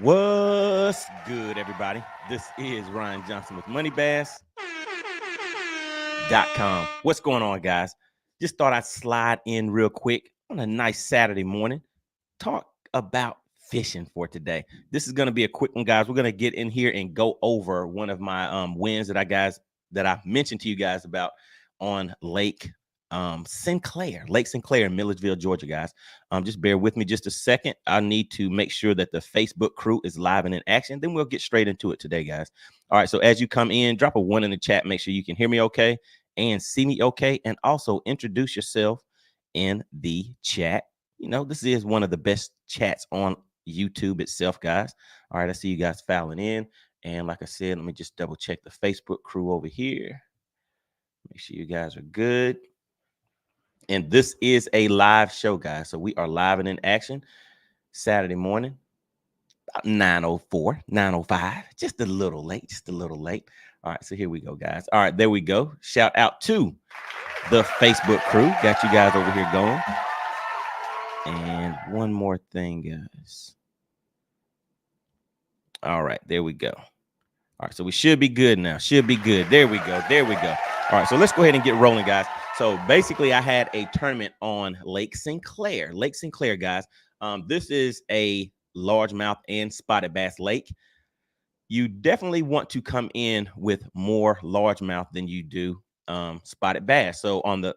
What's good, everybody? This is Ryan Johnson with MoneyBass.com. What's going on, guys? Just thought I'd slide in real quick on a nice Saturday morning. Talk about fishing for today. This is going to be a quick one, guys. We're going to get in here and go over one of my wins that I mentioned to you guys about on Lake Sinclair in Milledgeville, Georgia, guys. Just bear with me just a second. I need to make sure that the Facebook crew is live and in action. Then we'll get straight into it today, guys. All right. So as you come in, drop a 1 in the chat. Make sure you can hear me okay and see me okay. And also introduce yourself in the chat. You know, this is one of the best chats on YouTube itself, guys. All right. I see you guys filing in. And like I said, let me just double check the Facebook crew over here. Make sure you guys are good. And this is a live show, guys. So we are live and in action Saturday morning, about 9:04, 9:05, just a little late, All right, so here we go, guys. All right, there we go. Shout out to the Facebook crew. Got you guys over here going. And one more thing, guys. All right, there we go. All right, so we should be good now. Should be good. There we go. There we go. All right, so let's go ahead and get rolling, guys. So basically, I had a tournament on Lake Sinclair. Lake Sinclair, guys. This is a largemouth and spotted bass lake. You definitely want to come in with more largemouth than you do spotted bass. So on the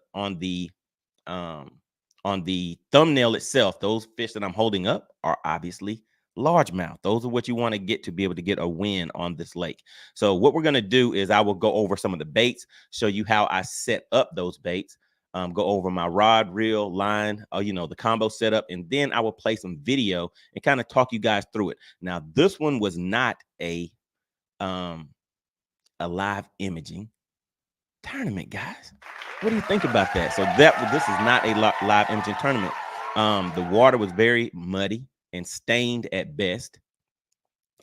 thumbnail itself, those fish that I'm holding up are obviously largemouth. Those are what you want to get to be able to get a win on this lake. So what we're going to do is I will go over some of the baits, show you how I set up those baits, go over my rod, reel, line, the combo setup, and then I will play some video and kind of talk you guys through it. Now, this one was not a live imaging tournament, guys. What do you think about that? So this is not a live imaging tournament. The water was very muddy and stained at best.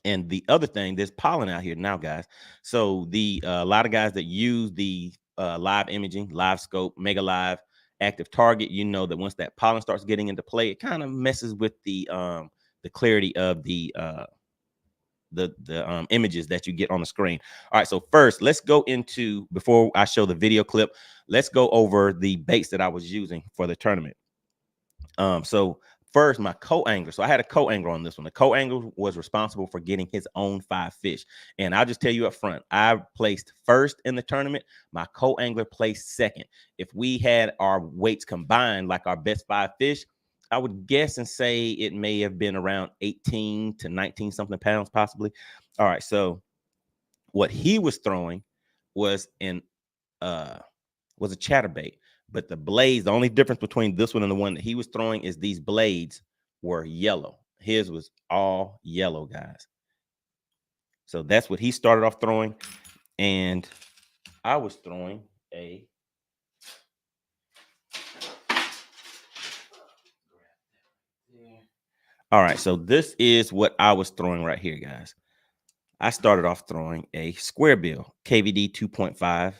And the other thing, there's pollen out here now, guys. So the a lot of guys that use the live imaging, Livescope, Mega Live, Active Target, you know that once that pollen starts getting into play, it kind of messes with the clarity of the images that you get on the screen. All right, so first, let's go into, before I show the video clip, let's go over the baits that I was using for the tournament. So first, my co-angler. So I had a co-angler on this one. The co-angler was responsible for getting his own 5 fish. And I'll just tell you up front, I placed first in the tournament. My co-angler placed second. If we had our weights combined, like our best 5 fish, I would guess and say it may have been around 18 to 19 something pounds, possibly. All right. So what he was throwing was a chatterbait. But the blades, the only difference between this one and the one that he was throwing is these blades were yellow. His was all yellow, guys. So that's what he started off throwing. And I was throwing a all right. So this is what I was throwing right here, guys. I started off throwing a square bill, KVD 2.5.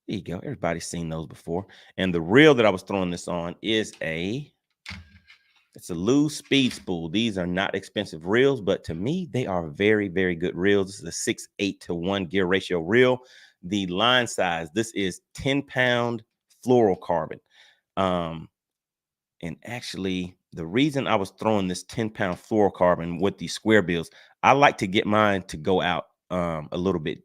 There you go. Everybody's seen those before. And the reel that I was throwing this on is it's a loose speed spool. These are not expensive reels, but to me, they are very, very good reels. This is a 6:8 to 1 gear ratio reel. The line size, this is 10-pound fluorocarbon. And actually, the reason I was throwing this 10-pound fluorocarbon with these square bills, I like to get mine to go out a little bit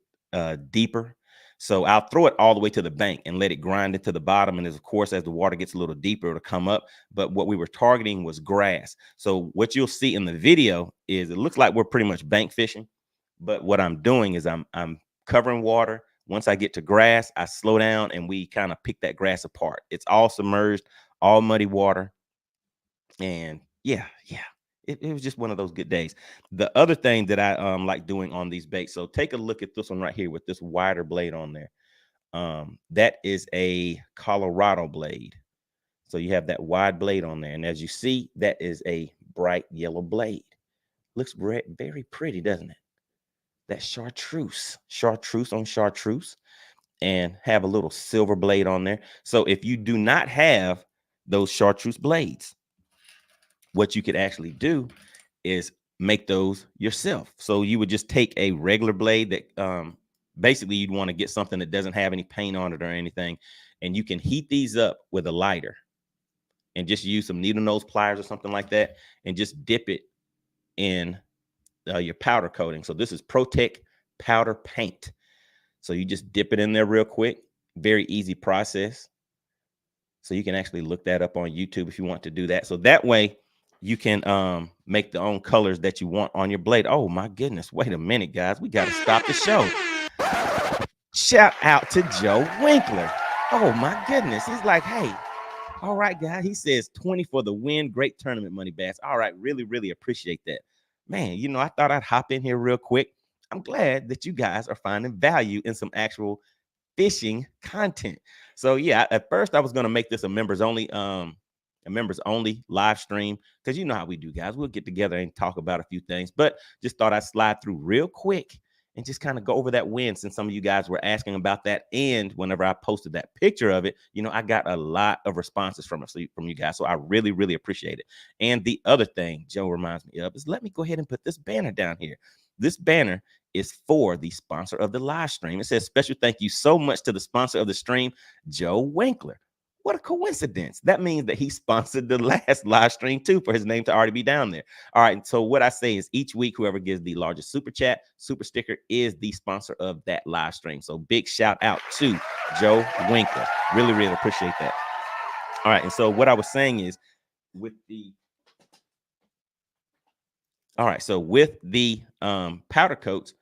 deeper. So I'll throw it all the way to the bank and let it grind it to the bottom. And of course, as the water gets a little deeper, it'll come up. But what we were targeting was grass. So what you'll see in the video is it looks like we're pretty much bank fishing. But what I'm doing is I'm covering water. Once I get to grass, I slow down and we kind of pick that grass apart. It's all submerged, all muddy water. And yeah, it was just one of those good days. The other thing that I like doing on these baits, so take a look at this one right here with this wider blade on there. That is a Colorado blade. So you have that wide blade on there. And as you see, that is a bright yellow blade. Looks very pretty, doesn't it? That chartreuse on chartreuse, and have a little silver blade on there. So if you do not have those chartreuse blades, what you could actually do is make those yourself. So you would just take a regular blade that basically you'd want to get something that doesn't have any paint on it or anything, and you can heat these up with a lighter and just use some needle nose pliers or something like that and just dip it in your powder coating. So this is Protect powder paint. So you just dip it in there real quick. Very easy process. So you can actually look that up on YouTube if you want to do that. So that way you can make the own colors that you want on your blade. Oh my goodness. Wait a minute, guys. We got to stop the show. Shout out to Joe Winkler. Oh my goodness. He's like, hey, all right, guys. He says 20 for the win. Great tournament, MoneyBass. All right. Really, really appreciate that. Man, you know, I thought I'd hop in here real quick. I'm glad that you guys are finding value in some actual fishing content. So yeah, at first I was going to make this a members only live stream, because you know how we do, guys. We'll get together and talk about a few things, but just thought I'd slide through real quick and just kind of go over that win, since some of you guys were asking about that. And whenever I posted that picture of it, you know, I got a lot of responses from you guys. So I really, really appreciate it. And the other thing Joe reminds me of is, let me go ahead and put this banner down here. This banner is for the sponsor of the live stream. It says, special thank you so much to the sponsor of the stream, Joe Winkler. What a coincidence. That means that he sponsored the last live stream too, for his name to already be down there. All right. So what I say is, each week, whoever gives the largest super chat, super sticker, is the sponsor of that live stream. So big shout out to Joe Winkler. Really, really appreciate that. All right. And so what I was saying is, with the powder coats,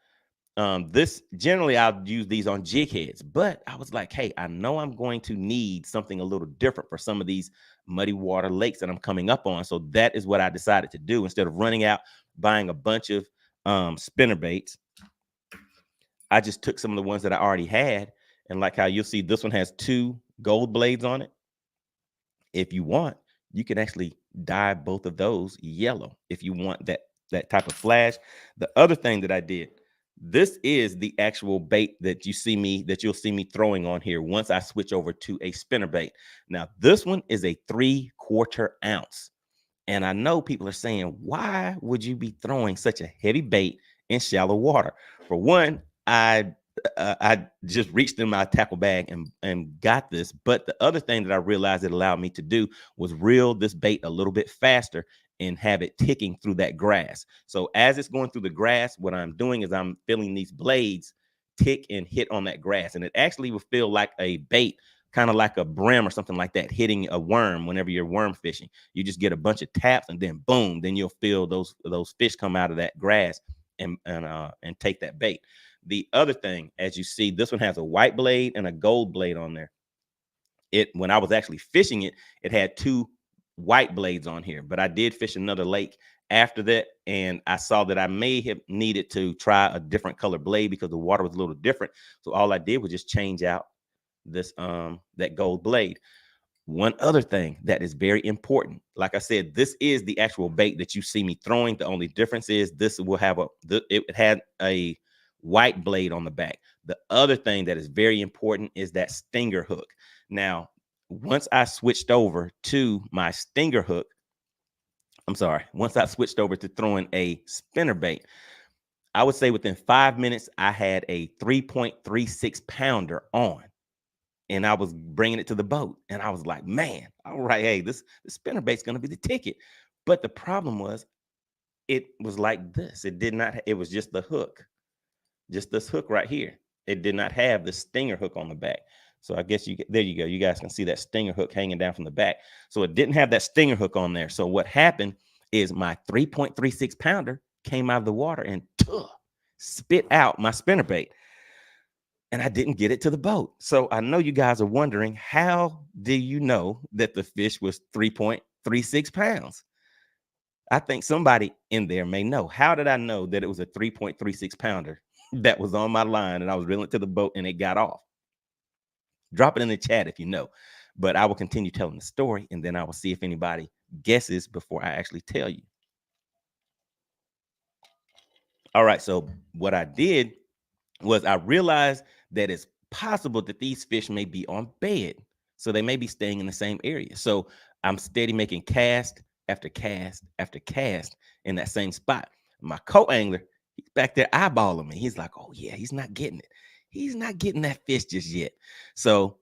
this generally I'll use these on jig heads, but I was like, hey, I know I'm going to need something a little different for some of these muddy water lakes that I'm coming up on. So that is what I decided to do. Instead of running out buying a bunch of spinner baits, I just took some of the ones that I already had. And like how you'll see, this one has 2 gold blades on it. If you want, you can actually dye both of those yellow if you want that type of flash. The other thing that I did, this is the actual bait that you'll see me throwing on here once I switch over to a spinner bait. Now, this one is a 3/4 ounce. And I know people are saying, why would you be throwing such a heavy bait in shallow water? For one, I just reached in my tackle bag and got this. But the other thing that I realized it allowed me to do was reel this bait a little bit faster and have it ticking through that grass. So as it's going through the grass, what I'm doing is I'm feeling these blades tick and hit on that grass. And it actually will feel like a bait, kind of like a brim or something like that, hitting a worm whenever you're worm fishing. You just get a bunch of taps and then boom, then you'll feel those fish come out of that grass and take that bait. The other thing, as you see, this one has a white blade and a gold blade on there. When I was actually fishing it, it had 2 white blades on here, but I did fish another lake after that, and I saw that I may have needed to try a different color blade because the water was a little different. So all I did was just change out this that gold blade. One other thing that is very important, like I said, this is the actual bait that you see me throwing. The only difference is this will have it had a white blade on the back. The other thing that is very important is that stinger hook. Now, once I switched over to my stinger hook, once I switched over to throwing a spinner bait, I would say within 5 minutes, I had a 3.36 pounder on. And I was bringing it to the boat. And I was like, man, all right, hey, this spinner bait's going to be the ticket. But the problem was, it was like this. It was just the hook. Just this hook right here. It did not have the stinger hook on the back. So I guess there you go. You guys can see that stinger hook hanging down from the back. So it didn't have that stinger hook on there. So what happened is my 3.36 pounder came out of the water and spit out my spinner bait. And I didn't get it to the boat. So I know you guys are wondering, how do you know that the fish was 3.36 pounds? I think somebody in there may know. How did I know that it was a 3.36 pounder that was on my line and I was reeling it to the boat and it got off? Drop it in the chat if you know. But I will continue telling the story, and then I will see if anybody guesses before I actually tell you. All right. So what I did was I realized that it's possible that these fish may be on bed. So they may be staying in the same area. So I'm steady making cast after cast after cast in that same spot. My co-angler, he's back there eyeballing me. He's like, oh yeah, he's not getting it. He's not getting that fish just yet. So,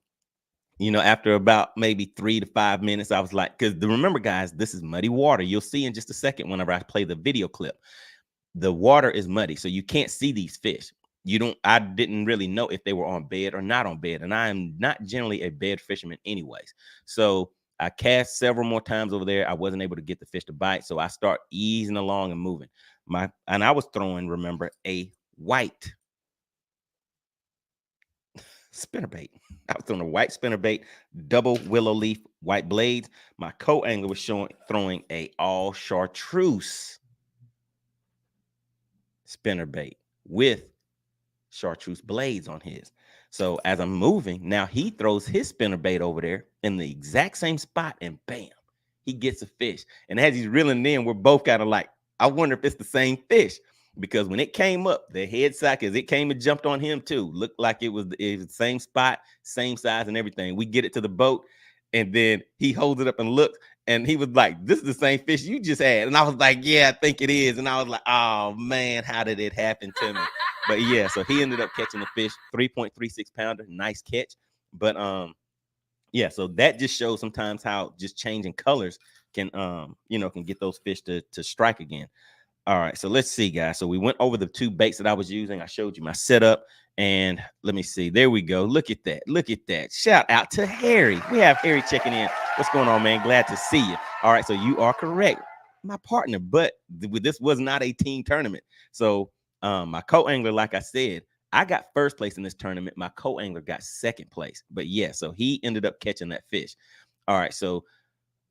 after about maybe 3 to 5 minutes, I was like, because remember, guys, this is muddy water. You'll see in just a second whenever I play the video clip. The water is muddy, so you can't see these fish. I didn't really know if they were on bed or not on bed. And I am not generally a bed fisherman anyways. So I cast several more times over there. I wasn't able to get the fish to bite. So I start easing along and moving. And I was throwing, remember, a white spinnerbait. I was throwing a white spinnerbait, double willow leaf, white blades. My co-angler was throwing a all chartreuse spinnerbait with chartreuse blades on his. So as I'm moving, now he throws his spinnerbait over there in the exact same spot, and bam, he gets a fish. And as he's reeling in, we're both kind of like, I wonder if it's the same fish. Because when it came up, the head side, as it came and jumped on him too, looked like it was the same spot, same size and everything. We get it to the boat, and then he holds it up and looks, and he was like, this is the same fish you just had. And I was like, yeah, I think it is. And I was like, oh man, how did it happen to me? But yeah, so he ended up catching the fish, 3.36 pounder, nice catch. But yeah, so that just shows sometimes how just changing colors can can get those fish to strike again. All right, so let's see, guys. So we went over the 2 baits that I was using. I showed you my setup, and let me see. There we go. Look at that. Look at that. Shout out to Harry. We have Harry checking in. What's going on, man? Glad to see you. All right, so you are correct, my partner, but this was not a team tournament. So my co-angler, like I said, I got first place in this tournament. My co-angler got second place. But yeah, so he ended up catching that fish. All right, so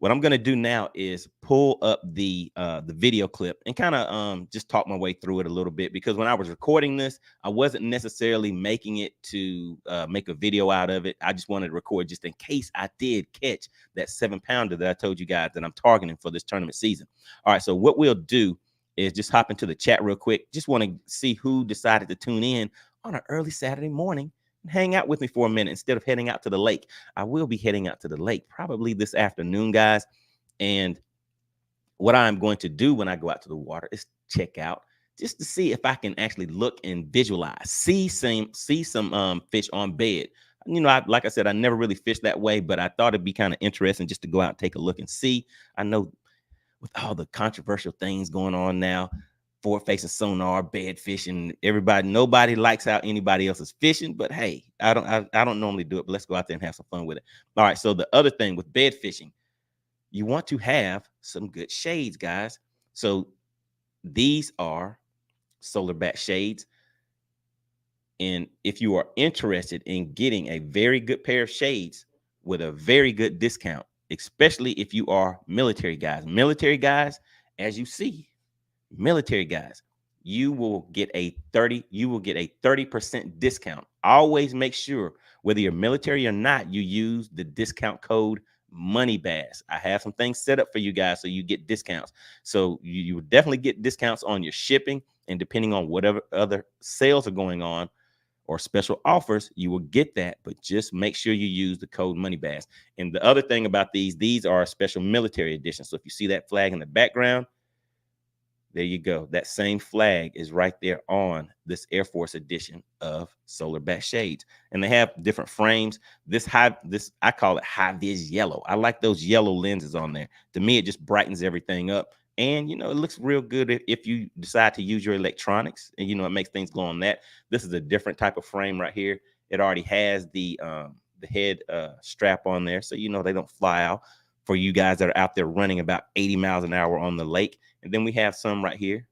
what I'm going to do now is pull up the video clip and kind of just talk my way through it a little bit, because when I was recording this, I wasn't necessarily making it to make a video out of it. I just wanted to record just in case I did catch that 7-pounder that I told you guys that I'm targeting for this tournament season. All right, so what we'll do is just hop into the chat real quick. Just want to see who decided to tune in on an early Saturday morning. Hang out with me for a minute instead of heading out to the lake. I will be heading out to the lake probably this afternoon, guys. And what I'm going to do when I go out to the water is check out just to see if I can actually look and visualize, see some fish on bed. Like I said, I never really fished that way, but I thought it'd be kind of interesting just to go out and take a look and see. I know with all the controversial things going on now, forward-facing sonar, bed fishing, nobody likes how anybody else is fishing, but hey, I don't normally do it, but let's go out there and have some fun with it. All right, so the other thing with bed fishing, you want to have some good shades, guys. So these are solar bat shades, and if you are interested in getting a very good pair of shades with a very good discount, especially if you are military guys, as you see, military guys, you will get a 30% discount. Always make sure, whether you're military or not, you use the discount code MoneyBass. I have some things set up for you guys so you get discounts. So you will definitely get discounts on your shipping, and depending on whatever other sales are going on or special offers, you will get that, but just make sure you use the code MoneyBass. And the other thing about these are a special military edition. So if you see that flag in the background, there you go. That same flag is right there on this Air Force edition of Solar Bat Shades. And they have different frames. I call it high vis yellow. I like those yellow lenses on there. To me, it just brightens everything up. And, it looks real good if you decide to use your electronics, and, it makes things glow on that. This is a different type of frame right here. It already has the head strap on there, so, they don't fly out for you guys that are out there running about 80 miles an hour on the lake. And then we have some right here.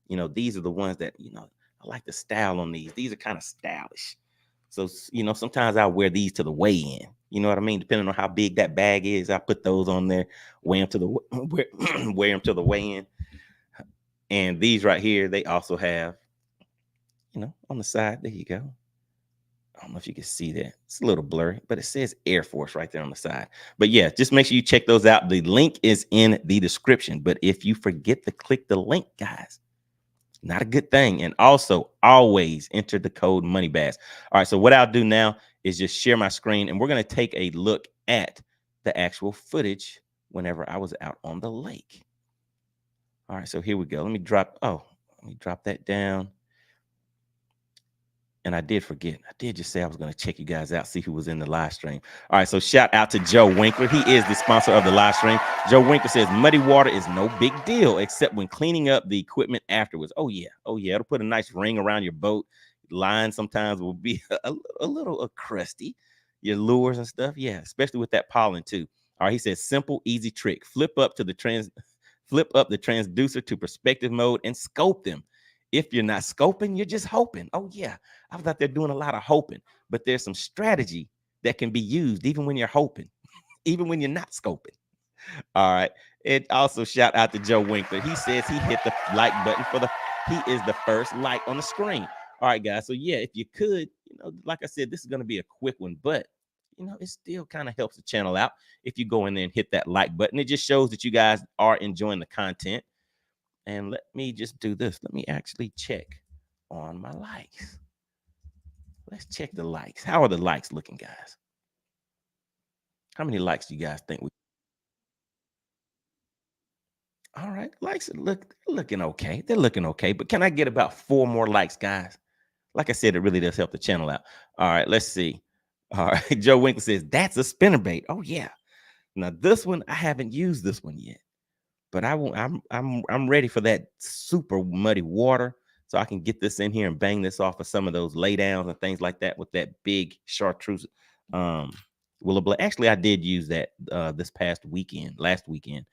These are the ones that, I like the style on these. These are kind of stylish. So, sometimes I wear these to the weigh-in. You know what I mean? Depending on how big that bag is, I put those on there, wear them to the weigh-in. And these right here, they also have, on the side. There you go. I don't know if you can see that. It's a little blurry, but it says Air Force right there on the side. But yeah, just make sure you check those out. The link is in the description. But if you forget to click the link, guys, not a good thing. And also, always enter the code MoneyBass. All right, so what I'll do now is just share my screen, and we're going to take a look at the actual footage whenever I was out on the lake. All right, so here we go. Let me drop that down. And I did forget. I did just say I was going to check you guys out, see who was in the live stream. All right, so shout out to Joe Winkler. He is the sponsor of the live stream. Joe Winkler says muddy water is no big deal except when cleaning up the equipment afterwards. Oh yeah, it'll put a nice ring around your boat. Line sometimes will be a little crusty. Your lures and stuff, yeah, especially with that pollen too. All right, he says simple, easy trick. Flip up the transducer to perspective mode and scope them. If you're not scoping, you're just hoping. Oh yeah, I was out there doing a lot of hoping, but there's some strategy that can be used even when you're hoping, even when you're not scoping. All right. And also shout out to Joe Winkler. He says he hit the like button he is the first like on the screen. All right, guys. So yeah, if you could, like I said, this is going to be a quick one, but it still kind of helps the channel out if you go in there and hit that like button. It just shows that you guys are enjoying the content. And let me just do this. Let me actually check on my likes. Let's check the likes. How are the likes looking, guys? How many likes do you guys think we? All right, likes are looking okay. They're looking okay, but can I get about 4 more likes, guys? Like I said, it really does help the channel out. All right, let's see. All right, Joe Winkler says that's a spinnerbait. Oh yeah. Now this one I haven't used this one yet, but I'm ready for that super muddy water, so I can get this in here and bang this off of some of those laydowns and things like that with that big chartreuse willow blade. Actually, I did use that this last weekend.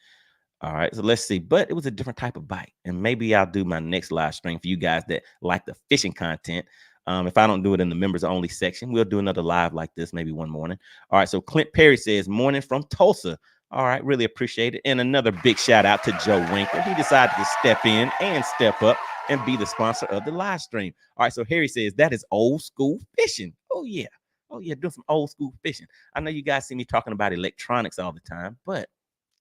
All right, so let's see. But it was a different type of bite, and maybe I'll do my next live stream for you guys that like the fishing content. If I don't do it in the members only section, we'll do another live like this maybe one morning. All right, so Clint Perry says morning from Tulsa. All right, really appreciate it. And another big shout out to Joe Winkler. He decided to step in and step up and be the sponsor of the live stream. All right, so Harry says that is old school fishing. Oh yeah, doing some old school fishing. I know you guys see me talking about electronics all the time, but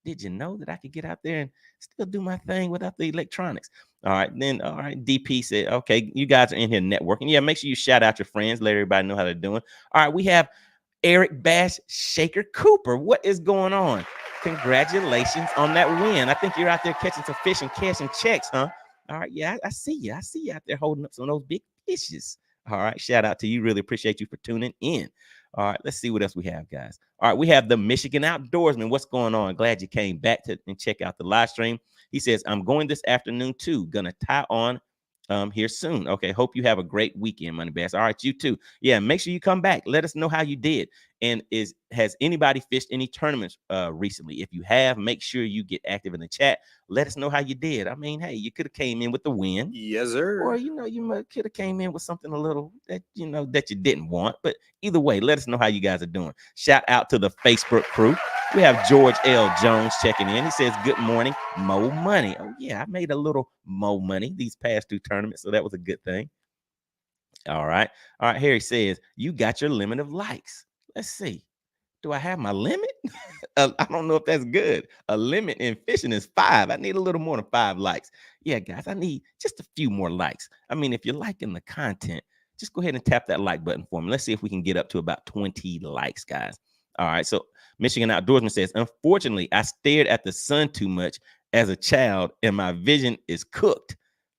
did you know that I could get out there and still do my thing without the electronics? All right, then, all right, DP said, okay, you guys are in here networking. Yeah, make sure you shout out your friends, let everybody know how they're doing. All right, we have Eric Bass Shaker Cooper. What is going on? Congratulations on that win. I think you're out there catching some fish and cashing checks, huh? All right, yeah, I see you. I see you out there holding up some of those big fishes. All right, shout out to you. Really appreciate you for tuning in. All right, let's see what else we have, guys. All right, we have the Michigan Outdoorsman. What's going on? Glad you came back and check out the live stream. He says, I'm going this afternoon too. Gonna tie on here soon. Okay, hope you have a great weekend, Money Bass. All right, you too. Yeah, make sure you come back. Let us know how you did. And has anybody fished any tournaments recently? If you have, make sure you get active in the chat. Let us know how you did. I mean, hey, you could have came in with the win. Yes, sir. Or you could have came in with something a little that that you didn't want. But either way, let us know how you guys are doing. Shout out to the Facebook crew. We have George L. Jones checking in. He says, good morning, Mo Money. Oh, yeah, I made a little Mo Money these past 2 tournaments, so that was a good thing. All right. All right, Harry says, you got your limit of likes. Let's see. Do I have my limit? I don't know if that's good. A limit in fishing is 5. I need a little more than 5 likes. Yeah, guys, I need just a few more likes. I mean, if you're liking the content, just go ahead and tap that like button for me. Let's see if we can get up to about 20 likes, guys. All right, so Michigan Outdoorsman says, unfortunately, I stared at the sun too much as a child and my vision is cooked.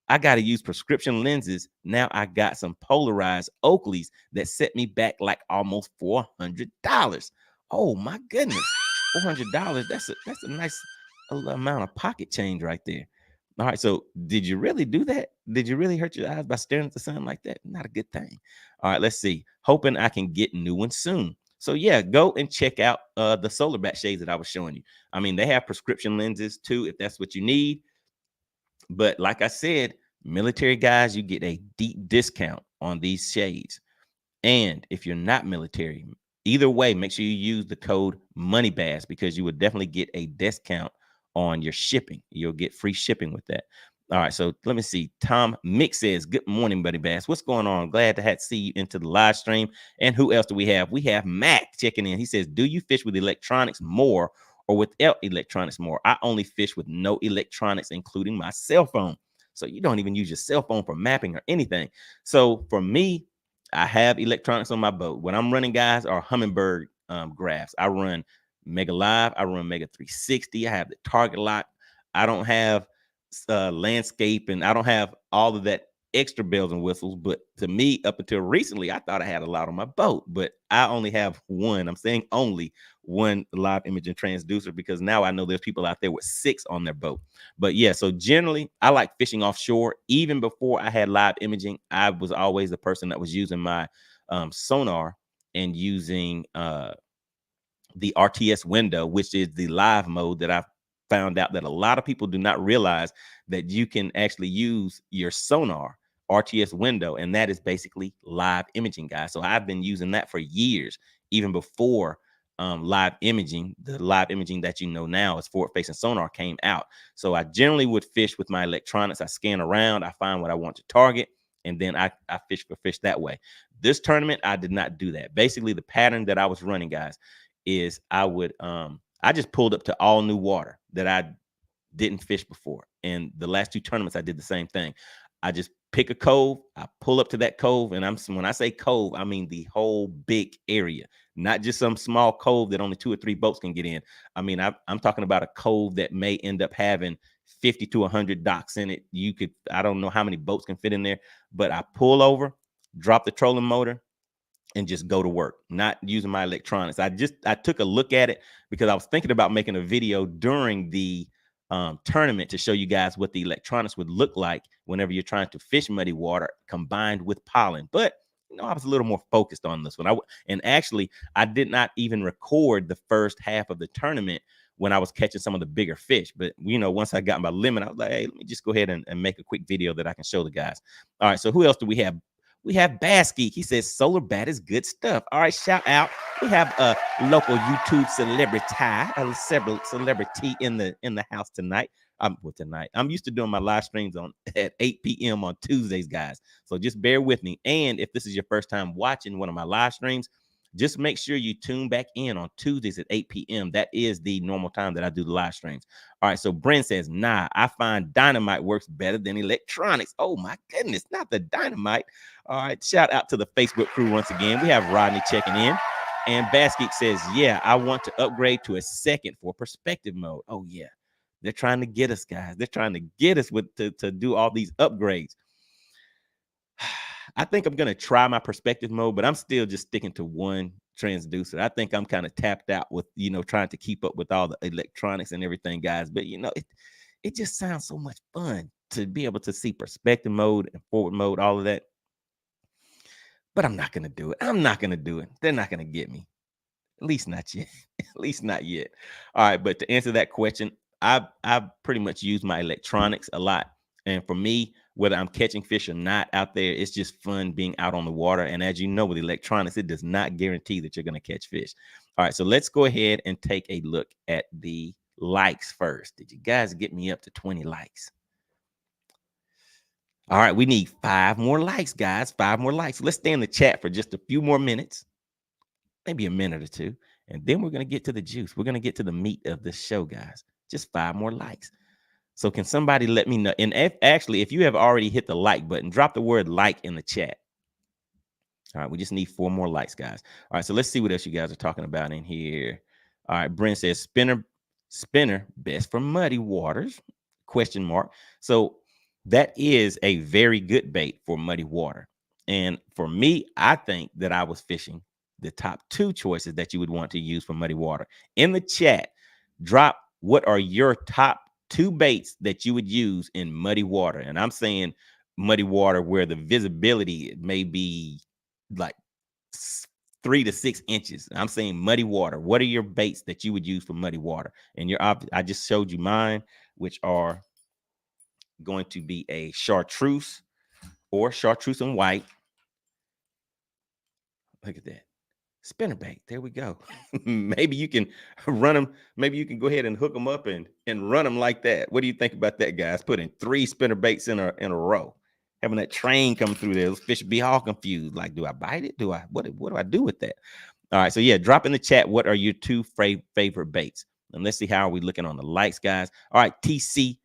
I got to use prescription lenses. Now I got some polarized Oakleys that set me back like almost $400. Oh my goodness, $400. That's a nice amount of pocket change right there. All right, so did you really do that? Did you really hurt your eyes by staring at the sun like that? Not a good thing. All right, let's see. Hoping I can get new ones soon. So yeah, go and check out the solar bat shades that I was showing you. I mean, they have prescription lenses too, if that's what you need. But like I said, military guys, you get a deep discount on these shades. And if you're not military, either way, make sure you use the code MoneyBass because you would definitely get a discount on your shipping. You'll get free shipping with that. All right, so let me see. Tom Mick says, good morning, Buddy Bass. What's going on? Glad to see you into the live stream. And who else do we have? We have Mac checking in. He says, do you fish with electronics more or without electronics more? I only fish with no electronics, including my cell phone. So you don't even use your cell phone for mapping or anything. So for me, I have electronics on my boat. When I'm running, guys, are Humminbird graphs. I run Mega Live. I run Mega 360. I have the target lock. I don't have landscape, and I don't have all of that extra bells and whistles. But to me, up until recently, I thought I had a lot on my boat, but I only have one. I'm saying only one live imaging transducer, because now I know there's people out there with 6 on their boat. But yeah, so generally I like fishing offshore. Even before I had live imaging, I was always the person that was using my sonar and using the RTS window, which is the live mode that I've found out that a lot of people do not realize, that you can actually use your sonar RTS window, and that is basically live imaging, guys. So I've been using that for years, even before live imaging. The live imaging that you know now is forward-facing sonar came out. So I generally would fish with my electronics. I scan around, I find what I want to target, and then I fish for fish that way. This tournament, I did not do that. Basically, the pattern that I was running, guys, is I just pulled up to all new water that I didn't fish before. And the last 2 tournaments, I did the same thing. I just pick a cove, I pull up to that cove, and when I say cove, I mean the whole big area, not just some small cove that only 2 or 3 boats can get in. I mean, I'm talking about a cove that may end up having 50 to 100 docks in it. I don't know how many boats can fit in there, but I pull over, drop the trolling motor, and just go to work, not using my electronics. I took a look at it because I was thinking about making a video during the tournament to show you guys what the electronics would look like whenever you're trying to fish muddy water combined with pollen. But I was a little more focused on this one. And actually, I did not even record the first half of the tournament when I was catching some of the bigger fish. But once I got my limit, I was like, hey, let me just go ahead and make a quick video that I can show the guys. All right, so who else do we have? We have Bass Geek. He says solar bat is good stuff. All right, shout out. We have a local YouTube celebrity, a celebrity in the house tonight. Tonight. I'm used to doing my live streams at 8 p.m. on Tuesdays, guys. So just bear with me. And if this is your first time watching one of my live streams, just make sure you tune back in on Tuesdays at 8 p.m. That is the normal time that I do the live streams. All right, so Bryn says, nah, I find dynamite works better than electronics. Oh, my goodness, not the dynamite. All right, shout out to the Facebook crew once again. We have Rodney checking in. And Basket says, yeah, I want to upgrade to a second for perspective mode. Oh, yeah. They're trying to get us, guys. They're trying to get us to do all these upgrades. I think I'm going to try my perspective mode, but I'm still just sticking to one transducer. I think I'm kind of tapped out with, trying to keep up with all the electronics and everything, guys. But, it just sounds so much fun to be able to see perspective mode and forward mode, all of that. But I'm not going to do it. I'm not going to do it. They're not going to get me. At least not yet. At least not yet. All right. But to answer that question, I pretty much use my electronics a lot. And for me, whether I'm catching fish or not out there, it's just fun being out on the water. And as you know, with electronics, it does not guarantee that you're going to catch fish. All right, so let's go ahead and take a look at the likes first. Did you guys get me up to 20 likes? All right, we need 5 more likes, guys. 5 more likes. Let's stay in the chat for just a few more minutes, maybe a minute or 2. And then we're going to get to the juice. We're going to get to the meat of the show, guys. Just 5 more likes. So can somebody let me know? And if you have already hit the like button, drop the word like in the chat. All right, we just need 4 more likes, guys. All right, so let's see what else you guys are talking about in here. All right, Brent says spinner best for muddy waters, ? So that is a very good bait for muddy water. And for me, I think that I was fishing the top 2 choices that you would want to use for muddy water. In the chat, drop what are your top 2 baits that you would use in muddy water. And I'm saying muddy water where the visibility may be like 3 to 6 inches. I'm saying muddy water. What are your baits that you would use for muddy water? And I just showed you mine, which are going to be a chartreuse or chartreuse and white. Look at that. Spinnerbait. There we go. Maybe you can run them. Maybe you can go ahead and hook them up and run them like that. What do you think about that, guys? Putting 3 spinnerbaits in a row, having that train come through there. Those fish be all confused. Like, do I bite it? What do I do with that? All right. So yeah, drop in the chat. What are your 2 favorite baits? And let's see how are we looking on the likes, guys. All right. TC.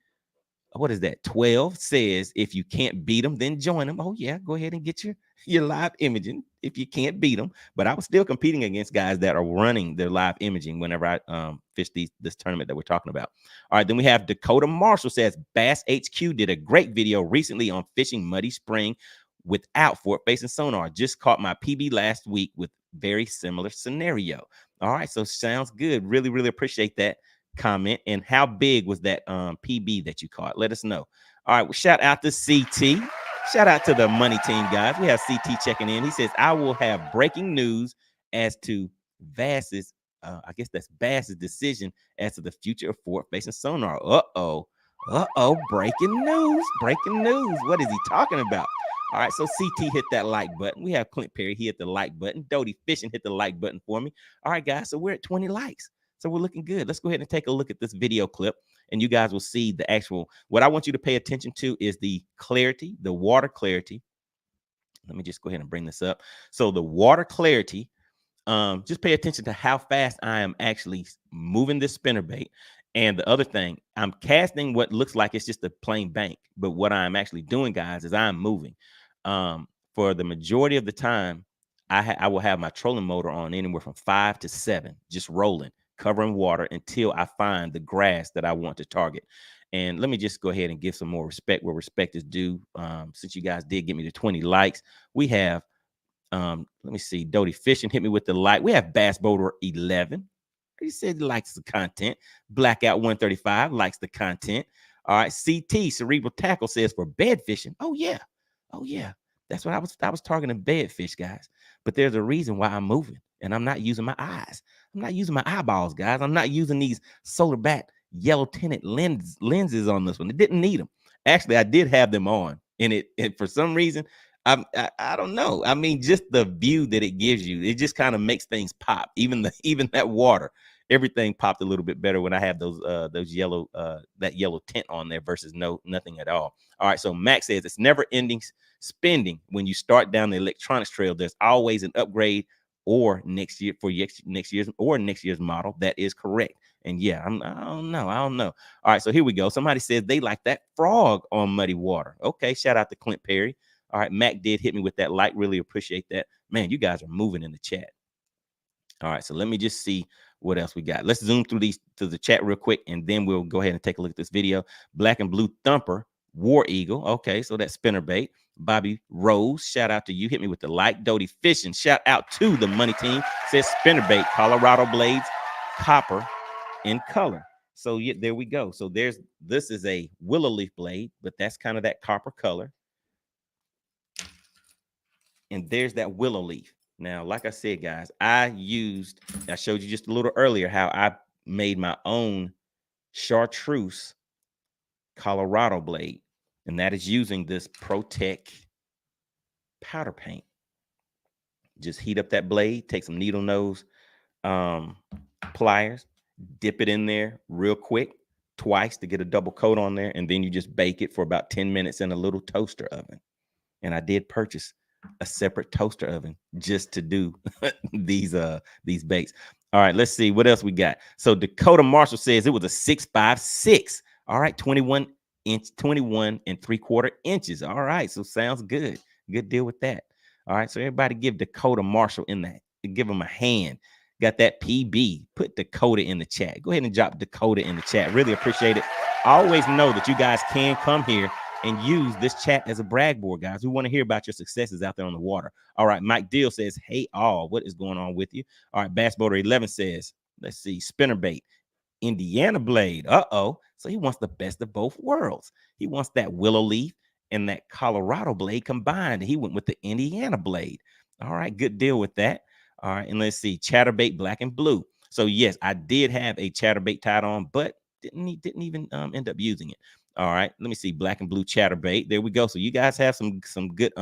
What is that? 12 says if you can't beat them, then join them. Oh yeah, go ahead and get your live imaging. if you can't beat them. But I was still competing against guys that are running their live imaging whenever I fish this tournament that we're talking about. All right, then we have Dakota Marshall says Bass HQ did a great video recently on fishing Muddy Spring without forward-facing sonar. Just caught my PB last week with very similar scenario. All right, so sounds good. Really, really appreciate that comment. And how big was that PB that you caught? Let us know. All right, well, shout out to CT. Shout out to the money team guys. We have CT checking in. He says, I will have breaking news as to Bass's, I guess that's Bass's decision as to the future of forward-facing sonar. Uh-oh. Breaking news. Breaking news. What is he talking about? All right, so CT hit that like button. We have Clint Perry. He hit the like button. Doty Fishing hit the like button for me. All right, guys, so we're at 20 likes. So we're looking good. Let's go ahead and take a look at this video clip, and you guys will see the actual, what I want you to pay attention to is the clarity, the water clarity. Let me just go ahead and bring this up. So the water clarity, just pay attention to how fast I am actually moving this spinnerbait. And the other thing, I'm casting what looks like it's just a plain bank, but what I'm actually doing, guys, is I'm moving. For the majority of the time, I will have my trolling motor on anywhere from 5 to 7, just rolling, covering water until I find the grass that I want to target. And let me just go ahead and give some more respect where respect is due. Since you guys did get me to 20 likes, we have, let me see, Doty Fishing hit me with the like. We have Bass Boater 11. He said he likes the content. Blackout 135 likes the content. All right, CT Cerebral Tackle says for bed fishing. Oh yeah. That's what I was targeting bed fish, guys. But there's a reason why I'm moving, and I'm not using my eyes. I'm not using my eyeballs, guys. I'm not using these solar back yellow tinted lenses on this one. It didn't need them. Actually, I did have them on, and for some reason, I don't know. I mean, just the view that it gives you, it just kind of makes things pop. Even that water, everything popped a little bit better when I have those yellow that yellow tint on there versus nothing at all. All right, so Max says it's never ending spending when you start down the electronics trail. There's always an upgrade or next year's model. That is correct. And yeah, I don't know. All right, so here we go. Somebody says they like that frog on muddy water. Okay, shout out to Clint Perry. All right, Mac did hit me with that like. Really appreciate that. Man, you guys are moving in the chat. All right, so let me just see what else we got. Let's zoom through the chat real quick, and then we'll go ahead and take a look at this video. Black and Blue Thumper, War Eagle. Okay, so that's spinnerbait. Bobby Rose, shout out to you. Hit me with the like. Doty Fishing, shout out to the money team. Says spinnerbait, Colorado blades, copper in color. So yeah, there we go. So this is a willow leaf blade, but that's kind of that copper color. And there's that willow leaf. Now, like I said, guys, I showed you just a little earlier how I made my own chartreuse Colorado blade, and that is using this Protect powder paint. Just heat up that blade, take some needle nose pliers, dip it in there real quick, twice to get a double coat on there, and then you just bake it for about 10 minutes in a little toaster oven. And I did purchase a separate toaster oven just to do these bakes. All right, let's see what else we got. So Dakota Marshall says it was a 6.56. All right, 21 and 3/4 inches. All right, so sounds good. Good deal with that. All right, so everybody give Dakota Marshall give him a hand. Got that PB. Put Dakota in the chat. Go ahead and drop Dakota in the chat. Really appreciate it. I always know that you guys can come here and use this chat as a brag board, guys. We want to hear about your successes out there on the water. All right, Mike Deal says, hey, all, what is going on with you? All right, Bass Boater 11 says, let's see, spinnerbait, Indiana blade. Uh-oh. So he wants the best of both worlds. He wants that willow leaf and that Colorado blade combined. He went with the Indiana blade. All right, good deal with that. All right, and let's see, chatterbait black and blue. So yes, I did have a chatterbait tied on, but didn't even end up using it. All right, let me see, black and blue chatterbait. There we go. So you guys have some good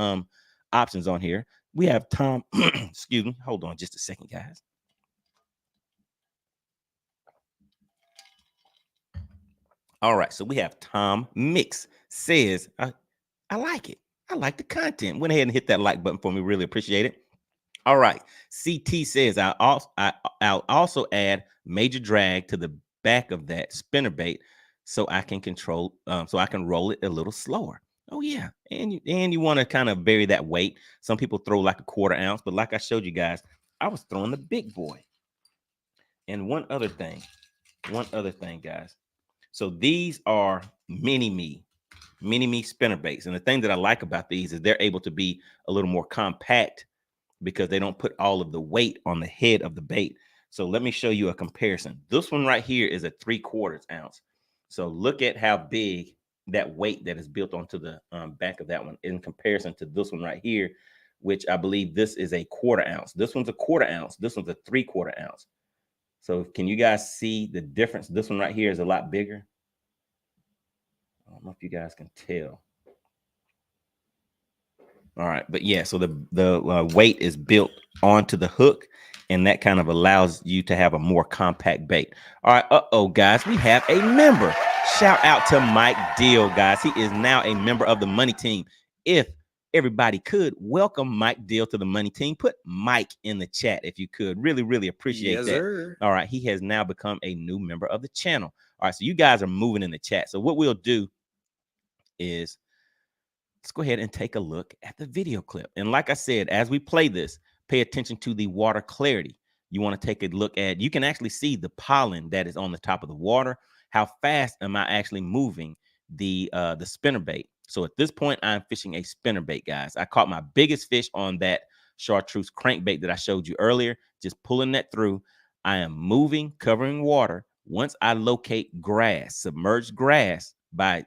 options on here. We have Tom. Excuse me. Hold on just a second, guys. All right, so we have Tom Mix says, I like it. I like the content. Went ahead and hit that like button for me. Really appreciate it. All right, CT says I'll also add major drag to the back of that spinnerbait so I can roll it a little slower. Oh yeah, and you want to kind of vary that weight. Some people throw like a 1/4 ounce, but like I showed you guys, I was throwing the big boy. And one other thing, guys. So these are mini me spinner baits, and the thing that I like about these is they're able to be a little more compact because they don't put all of the weight on the head of the bait. So let me show you a comparison. This one right here is a 3/4 ounce. So look at how big that weight that is built onto the back of that one in comparison to this one right here, which I believe this is a 1/4 ounce. This one's a 1/4 ounce. This one's a 3/4 ounce. So can you guys see the difference? This one right here is a lot bigger. I don't know if you guys can tell. All right, but yeah, so the weight is built onto the hook, and that kind of allows you to have a more compact bait. All right, guys, we have a member. Shout out to Mike Deal, guys. He is now a member of the Money Team. If everybody could welcome Mike Deal to the Money Team, put Mike in the chat if you could. Really, really appreciate that. Sir. All right, he has now become a new member of the channel. All right, so you guys are moving in the chat. So what we'll do is let's go ahead and take a look at the video clip. And like I said, as we play this, pay attention to the water clarity. You want to take a look at, you can actually see the pollen that is on the top of the water. How fast am I actually moving the spinner bait? So at this point, I'm fishing a spinner bait, guys. I caught my biggest fish on that chartreuse crankbait that I showed you earlier, just pulling that through. I am moving, covering water. Once I locate grass, submerged grass by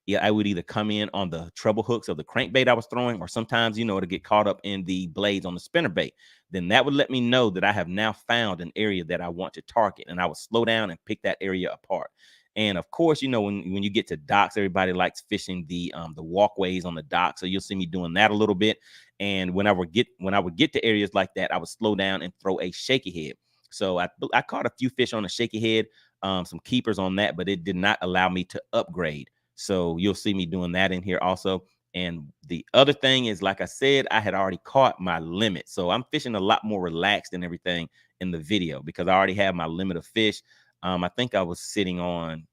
yeah, I would either come in on the treble hooks of the crankbait I was throwing, or sometimes, you know, it'll get caught up in the blades on the spinnerbait. Then that would let me know that I have now found an area that I want to target, and I would slow down and pick that area apart. And of course, you know, when you get to docks, everybody likes fishing the walkways on the dock. So you'll see me doing that a little bit. And when I would get to areas like that, I would slow down and throw a shaky head. So I caught a few fish on a shaky head, some keepers on that, but it did not allow me to upgrade. So you'll see me doing that in here also. And the other thing is, like I said, I had already caught my limit. So I'm fishing a lot more relaxed and everything in the video because I already have my limit of fish. I think I was sitting on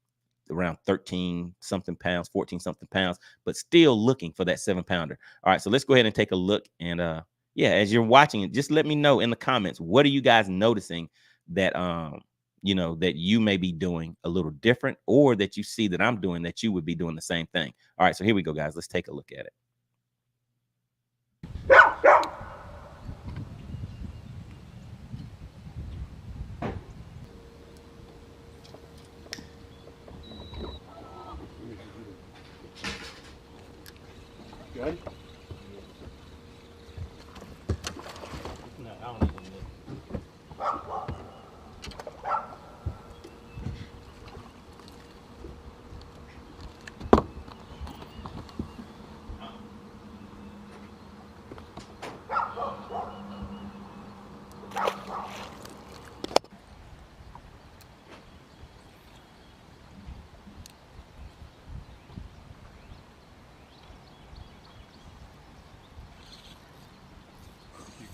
around 13 something pounds, 14 something pounds, but still looking for that 7-pounder. All right, so let's go ahead and take a look. And yeah, as you're watching it, just let me know in the comments, what are you guys noticing that you know, that you may be doing a little different, or that you see that I'm doing that you would be doing the same thing. All right, so here we go, guys. Let's take a look at it. Good? No, I don't even look.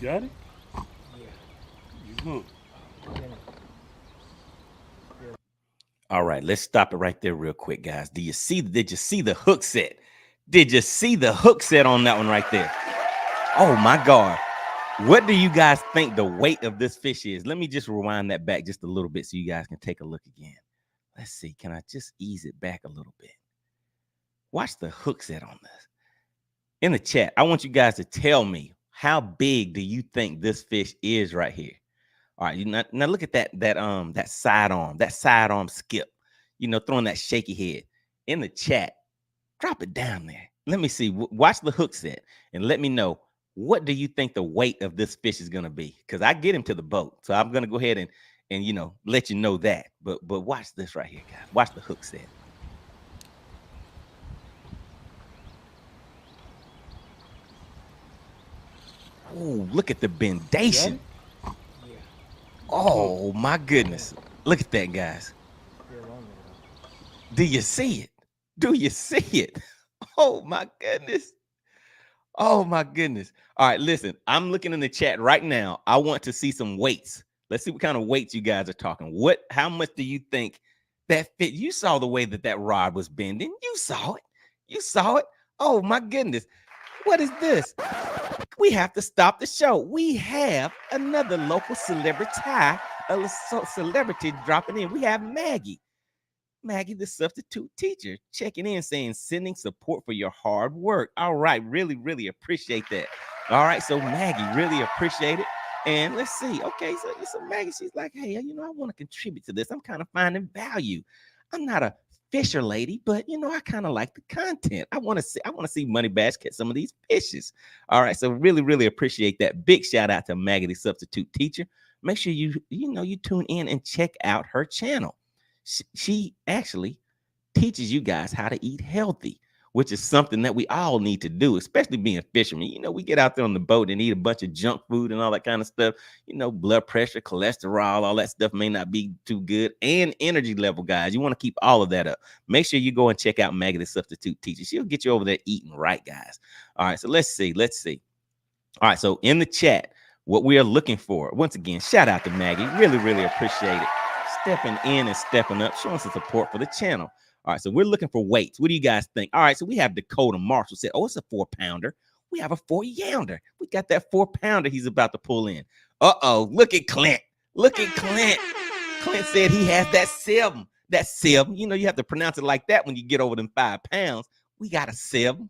You got it? Yeah. You hooked. All right, let's stop it right there real quick, guys. Did you see the hook set? Did you see the hook set on that one right there? Oh my God. What do you guys think the weight of this fish is? Let me just rewind that back just a little bit so you guys can take a look again. Let's see. Can I just ease it back a little bit? Watch the hook set on this. In the chat, I want you guys to tell me, how big do you think this fish is right here? All right, now look at that sidearm skip, you know, throwing that shaky head. In the chat, drop it down there. Let me see. Watch the hook set and let me know, what do you think the weight of this fish is gonna be? Because I get him to the boat, so I'm gonna go ahead and you know, let you know that. But watch this right here, guys. Watch the hook set. Oh, look at the bendation. Yeah. Oh my goodness. Look at that, guys. Do you see it? Do you see it? Oh my goodness. Oh my goodness. All right, listen, I'm looking in the chat right now. I want to see some weights. Let's see what kind of weights you guys are talking. How much do you think that fit? You saw the way that rod was bending. You saw it. You saw it. Oh my goodness. What is this? We have to stop the show. We have another local celebrity, celebrity dropping in. We have Maggie. Maggie, the substitute teacher, checking in, saying, sending support for your hard work. All right, really, really appreciate that. All right, so Maggie, really appreciate it. And let's see. Okay, so Maggie, she's like, hey, I want to contribute to this. I'm kind of finding value. I'm not a fisher lady, but I kind of like the content. I want to see MoneyBass catch some of these fishes. All right, so really, really appreciate that. Big shout out to Maggie, the substitute teacher. Make sure you tune in and check out her channel. She actually teaches you guys how to eat healthy, which is something that we all need to do, especially being fishermen. We get out there on the boat and eat a bunch of junk food and all that kind of stuff. Blood pressure, cholesterol, all that stuff may not be too good. And energy level, guys. You want to keep all of that up. Make sure you go and check out Maggie, the substitute teacher. She'll get you over there eating right, guys. All right, so let's see. All right, so in the chat, what we are looking for, once again, shout out to Maggie. Really, really appreciate it. Stepping in and stepping up, showing some support for the channel. All right, so we're looking for weights. What do you guys think? All right, so we have Dakota Marshall said, oh, it's a 4-pounder. We have a 4-younder. We got that 4-pounder he's about to pull in. Uh-oh, look at Clint. Look at Clint. Clint said he has that 7. That 7. You have to pronounce it like that when you get over them 5 pounds. We got a 7.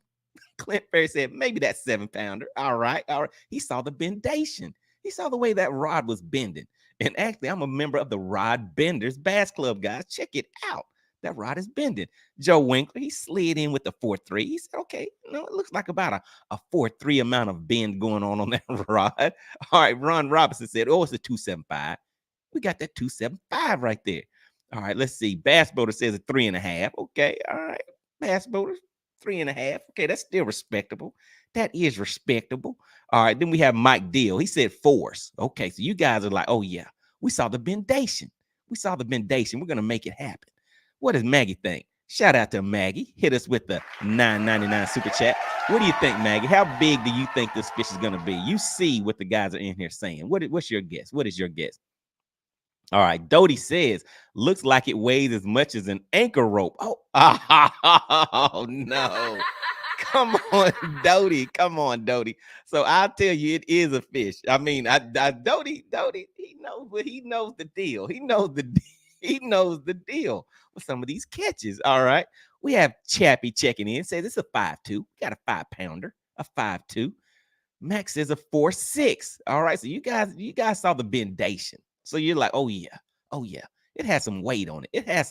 Clint Perry said, maybe that 7-pounder. All right. He saw the bendation. He saw the way that rod was bending. And actually, I'm a member of the Rod Benders Bass Club, guys. Check it out. That rod is bending. Joe Winkler, he slid in with the 4-3. He said, okay, it looks like about a 4-3 amount of bend going on that rod. All right, Ron Robinson said, oh, it's a 275. We got that 275 right there. All right, let's see. Bass Boater says a 3.5. Okay, all right. Bass Boater, 3.5. Okay, that's still respectable. That is respectable. All right, then we have Mike Deal. He said 4s. Okay, so you guys are like, oh, yeah, we saw the bendation. We're going to make it happen. What does Maggie think? Shout out to Maggie. Hit us with the $9.99 super chat. What do you think, Maggie? How big do you think this fish is going to be? You see what the guys are in here saying. What's your guess? What is your guess? All right. Dodie says, looks like it weighs as much as an anchor rope. Oh no. Come on, Dodie. Come on, Dodie. So I'll tell you, it is a fish. I mean, Dodie, he knows, but he knows the deal. He knows the deal with some of these catches. All right. We have Chappie checking in. Says it's a 5.2. Got a 5-pounder, a 5.2. Max says a 4.6. All right. So you guys saw the bendation. So you're like, oh yeah. It has some weight on it. It has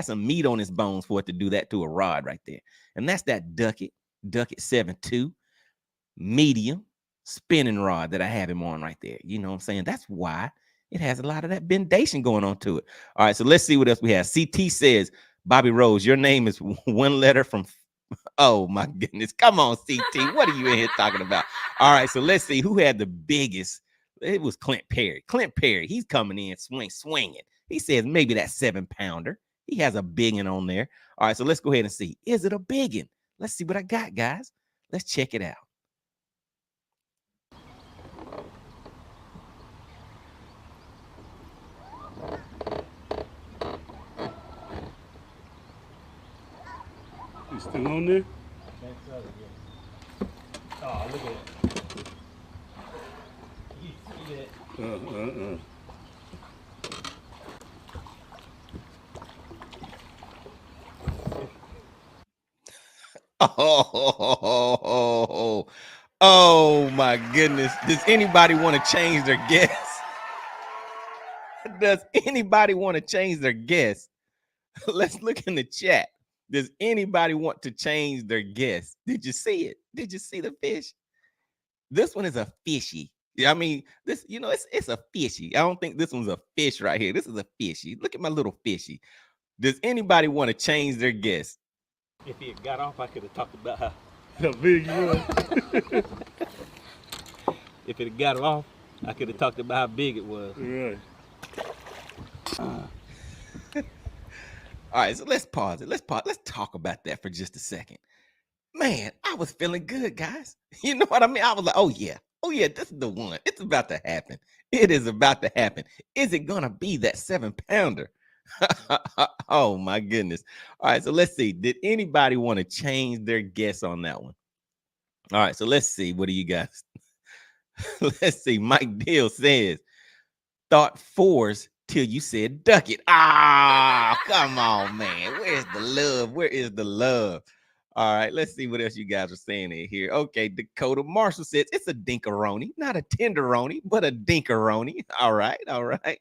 some meat on its bones for it to do that to a rod right there. And that's that Duckett 7.2 medium spinning rod that I have him on right there. You know what I'm saying? That's why it has a lot of that bendation going on to it. All right, so let's see what else we have. CT says, Bobby Rose, your name is one letter from, oh my goodness. Come on, CT. What are you in here talking about? All right, so let's see who had the biggest. It was Clint Perry. Clint Perry, he's coming in swinging. He says maybe that 7-pounder. He has a biggin on there. All right, so let's go ahead and see. Is it a biggin? Let's see what I got, guys. Let's check it out. You still on there? Oh, look at that. You see that? Oh my goodness. Does anybody want to change their guess? Does anybody want to change their guess? Let's look in the chat. Does anybody want to change their guess? Did you see it? Did you see the fish? This one is a fishy. I mean, this, it's a fishy. I don't think this one's a fish right here. This is a fishy. Look at my little fishy. Does anybody want to change their guess? If he had got off, I could have talked about how big you was. If it had got off, I could have talked about how big it was. Right. All right, so let's pause it. Let's talk about that for just a second. Man, I was feeling good, guys. You know what I mean? I was like, oh yeah, this is the one. It's about to happen. It is about to happen. Is it gonna be that 7-pounder? Oh my goodness. All right, so let's see. Did anybody want to change their guess on that one? All right, so let's see. What do you guys? Let's see. Mike Deal says, thought fours till you said duck it. Ah, come on, man. Where's the love? Where is the love? All right, let's see what else you guys are saying in here. Okay, Dakota Marshall says it's a dinkaroni, not a tenderoni, but a dinkaroni. All right, all right.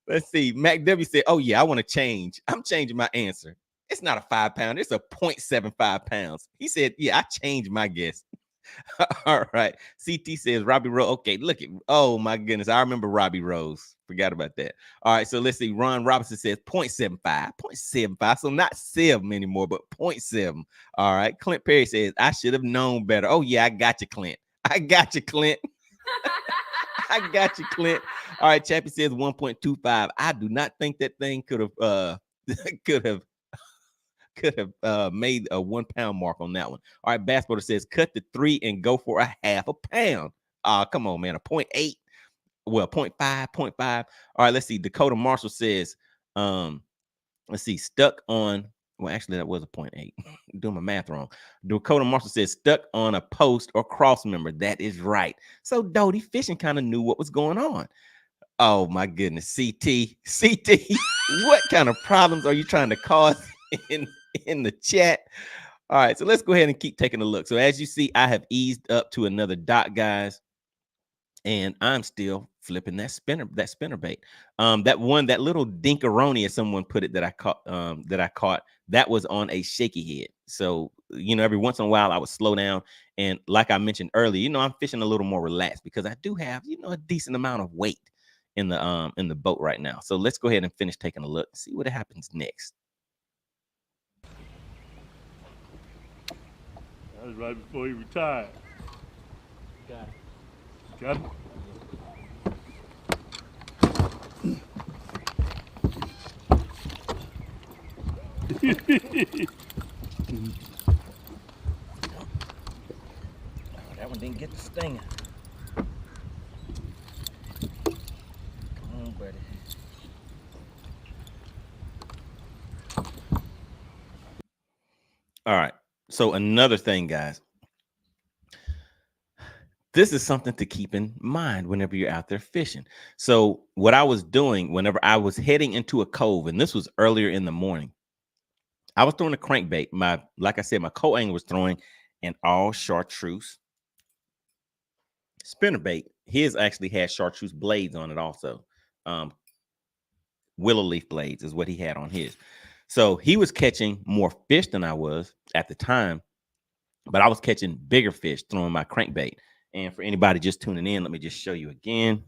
Let's see. Mac W said, oh, yeah, I want to change. I'm changing my answer. It's not a 5 pound, it's a 0.75 pounds. He said, yeah, I changed my guess. All right. CT says Robbie Rose. Okay, look at, oh my goodness. I remember Robbie Rose. Forgot about that. All right. So let's see. Ron Robinson says 0.75. 0.75. So not 7 anymore, but 0.7. All right. Clint Perry says, I should have known better. Oh, yeah, I got you, Clint. I got you, Clint. I got you, Clint. All right. Chappie says 1.25. I do not think that thing could have could have made a 1 pound mark on that one. All right, Bassboarder says cut the 3 and go for a half a pound. Come on, man, a 0.8. Well, 0.5, 0.5. All right, let's see. Dakota Marshall says, let's see, stuck on. Well, actually, that was a 0.8. Doing my math wrong. Dakota Marshall says stuck on a post or cross member. That is right. So Dodie Fishing kind of knew what was going on. Oh my goodness, CT, what kind of problems are you trying to cause in the chat? All right, so let's go ahead and keep taking a look. So as you see, I have eased up to another dot, guys, and I'm still flipping that spinner bait. That little dinkaroni, as someone put it, that I caught, that was on a shaky head. So every once in a while I would slow down, and like I mentioned earlier, I'm fishing a little more relaxed because I do have a decent amount of weight in the boat right now. So let's go ahead and finish taking a look, see what happens next. That was right before he retired. Got it. Got it? That one didn't get the stinger. Come on, buddy. All right. So another thing, guys, this is something to keep in mind whenever you're out there fishing. So what I was doing whenever I was heading into a cove, and this was earlier in the morning, I was throwing a crankbait. Like I said, my co-angler was throwing an all chartreuse spinnerbait. His actually had chartreuse blades on it also. Willow leaf blades is what he had on his. So he was catching more fish than I was at the time, but I was catching bigger fish throwing my crankbait. And for anybody just tuning in, let me just show you again.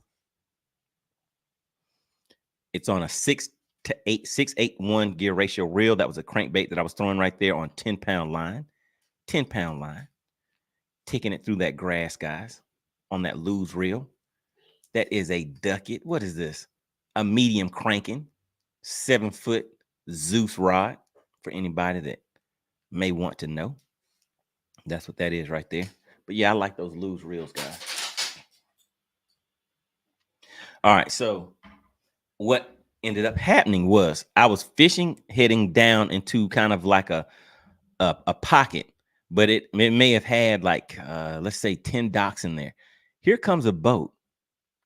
It's on a 6:8 gear ratio reel. That was a crankbait that I was throwing right there on 10-pound line. 10-pound line. Taking it through that grass, guys, on that lose reel. That is a ducket. What is this? A medium cranking, 7-foot Zeus rod, for anybody that may want to know. That's what that is right there. But yeah, I like those lose reels, guys. All right, so what ended up happening was I was fishing heading down into kind of like a pocket, but it may have had like let's say 10 docks in there. Here comes a boat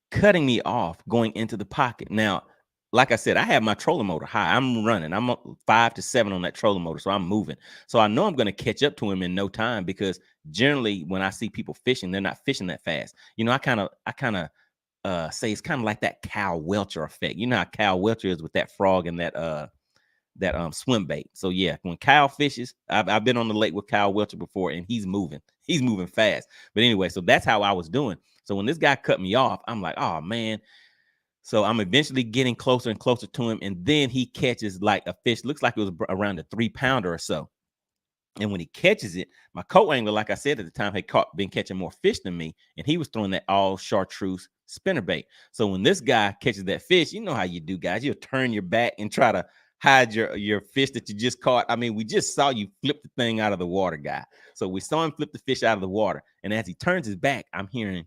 cutting me off going into the pocket. Now, like I said, I have my trolling motor high. I'm running. I'm 5 to 7 on that trolling motor, so I'm moving. So I know I'm going to catch up to him in no time, because generally when I see people fishing, they're not fishing that fast. I kind of say it's kind of like that Cal Welcher effect. You know how Cal Welcher is with that frog and that swim bait. So yeah, when Kyle fishes, I've been on the lake with Kyle Welcher before, and he's moving fast. But anyway, so that's how I was doing. So when this guy cut me off, I'm like, oh man. So I'm eventually getting closer and closer to him, and then he catches like a fish, looks like it was around a 3-pounder or so. And when he catches it, my co-angler, like I said at the time, had been catching more fish than me, and he was throwing that all chartreuse spinnerbait. So when this guy catches that fish, you know how you do, guys. You'll turn your back and try to hide your fish that you just caught. I mean, we just saw you flip the thing out of the water, guy. So we saw him flip the fish out of the water, and as he turns his back, I'm hearing.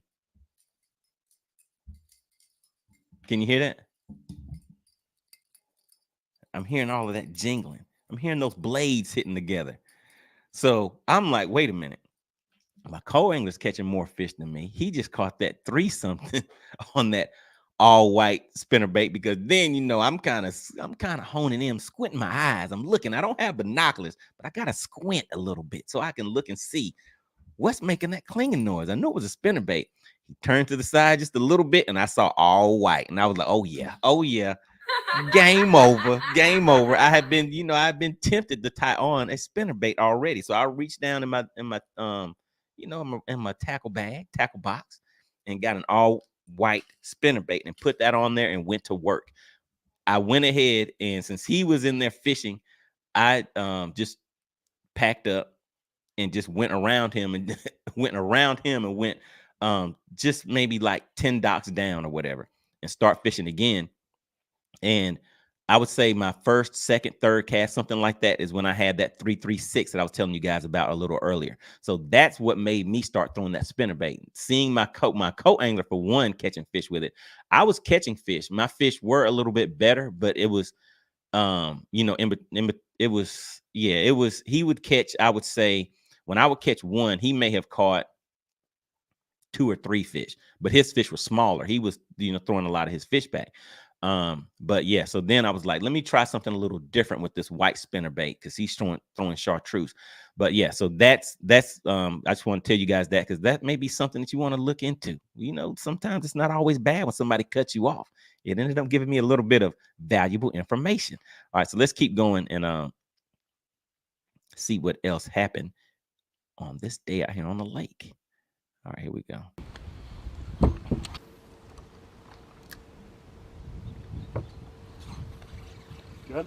Can you hear that? I'm hearing all of that jingling. I'm hearing those blades hitting together. So I'm like, wait a minute. My co-angler's catching more fish than me. He just caught that 3-something on that all white spinner bait, because then, you know, I'm kind of honing in, I'm squinting my eyes. I'm looking. I don't have binoculars, but I got to squint a little bit so I can look and see what's making that clinging noise. I knew it was a spinner bait. He turned to the side just a little bit, and I saw all white, and I was like, oh yeah, game over, game over. I had been, you know, I've been tempted to tie on a spinner bait already, so I reached down in my you know, in my tackle box, and got an all white spinner bait and put that on there and went to work. I went ahead, and since he was in there fishing, I just packed up and just went around him and went just maybe like 10 docks down or whatever, and start fishing again. And I would say my first, second, third cast, something like that, is when I had that 336 that I was telling you guys about a little earlier. So that's what made me start throwing that spinner bait. Seeing my co-angler, for one, catching fish with it. I was catching fish. My fish were a little bit better, but it was, you know, he would catch, I would say, when I would catch one, he may have caught 2 or 3 fish, but his fish were smaller. He was, you know, throwing a lot of his fish back. But yeah, so then I was like, let me try something a little different with this white spinner bait, because he's throwing chartreuse. But yeah, so that's I just want to tell you guys that, because that may be something that you want to look into. You know, sometimes it's not always bad when somebody cuts you off. It ended up giving me a little bit of valuable information. All right, so let's keep going and see what else happened on this day out here on the lake. All right, here we go. Good.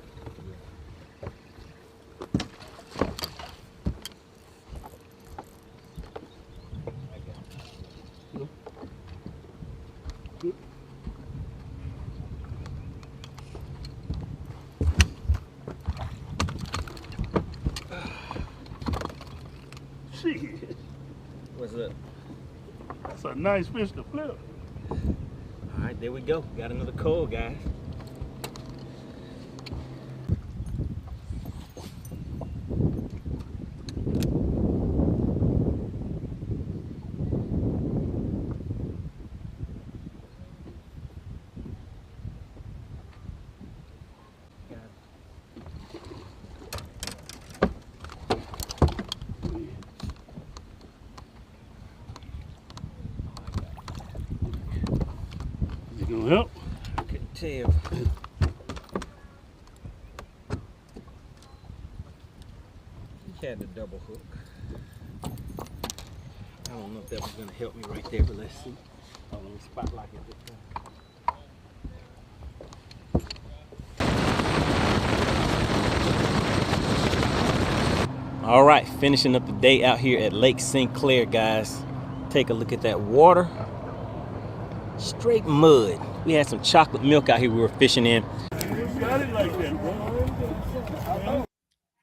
Good. Shit. What's up? That's a nice fish to flip. All right, there we go. Got another coal, guys. You gonna help? I couldn't tell. He had the double hook. I don't know if that was gonna help me right there, but let's see. Oh, let me spotlight it this time. All right, finishing up the day out here at Lake St. Clair, guys. Take a look at that water. Straight mud. We had some chocolate milk out here we were fishing in. Got it like that, bro.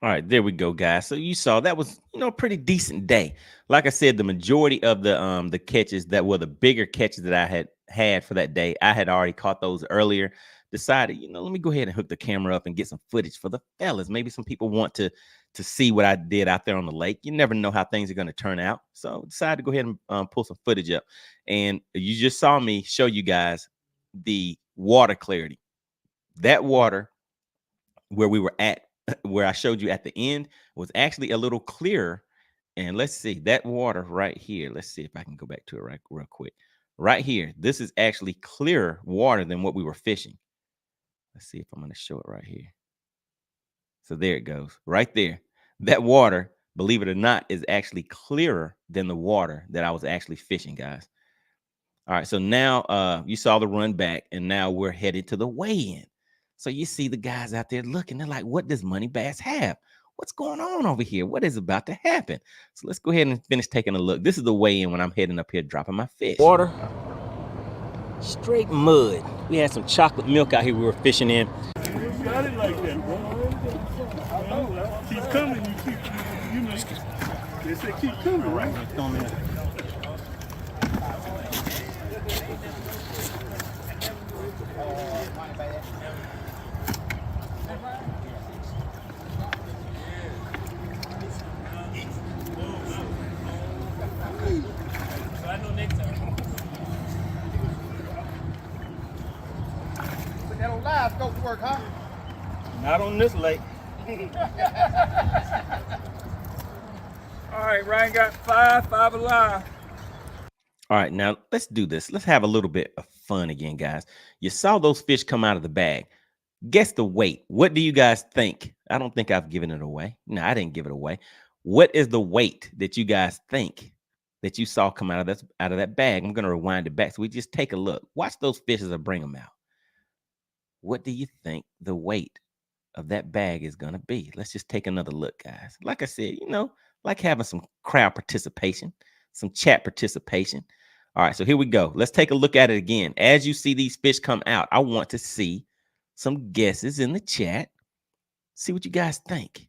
All right, there we go, guys. So you saw that was, you know, a pretty decent day. Like I said, the majority of the catches that were the bigger catches that I had for that day, I had already caught those earlier. Decided, you know, let me go ahead and hook the camera up and get some footage for the fellas. Maybe some people want to see what I did out there on the lake. You never know how things are going to turn out. So decided to go ahead and pull some footage up. And you just saw me show you guys the water clarity. That water where we were at, where I showed you at the end, was actually a little clearer. And let's see that water right here. Let's see if I can go back to it real quick. Right here. This is actually clearer water than what we were fishing. Let's see if I'm going to show it right here. So there it goes right there. That water, believe it or not, is actually clearer than the water that I was actually fishing, guys. All right. So now you saw the run back, and now we're headed to the weigh-in. So you see the guys out there looking. They're like, what does MoneyBass have? What's going on over here? What is about to happen? So let's go ahead and finish taking a look. This is the weigh-in when I'm heading up here dropping my fish. Water. Straight mud. We had some chocolate milk out here we were fishing in. Got it like that, bro. Keep coming. You keep, you know, they say keep coming, right? Livescope work, huh? Not on this lake. All right, Ryan got five alive. All right, now let's do this. Let's have a little bit of fun again, guys. You saw those fish come out of the bag. Guess the weight. What do you guys think? I don't think I've given it away. No, I didn't give it away. What is the weight that you guys think that you saw come out of that bag? I'm going to rewind it back so we just take a look. Watch those fish as I bring them out. What do you think the weight of that bag is going to be? Let's just take another look, guys. Like I said, like having some crowd participation, some chat participation. All right, so here we go. Let's take a look at it again. As you see these fish come out, I want to see some guesses in the chat. See what you guys think.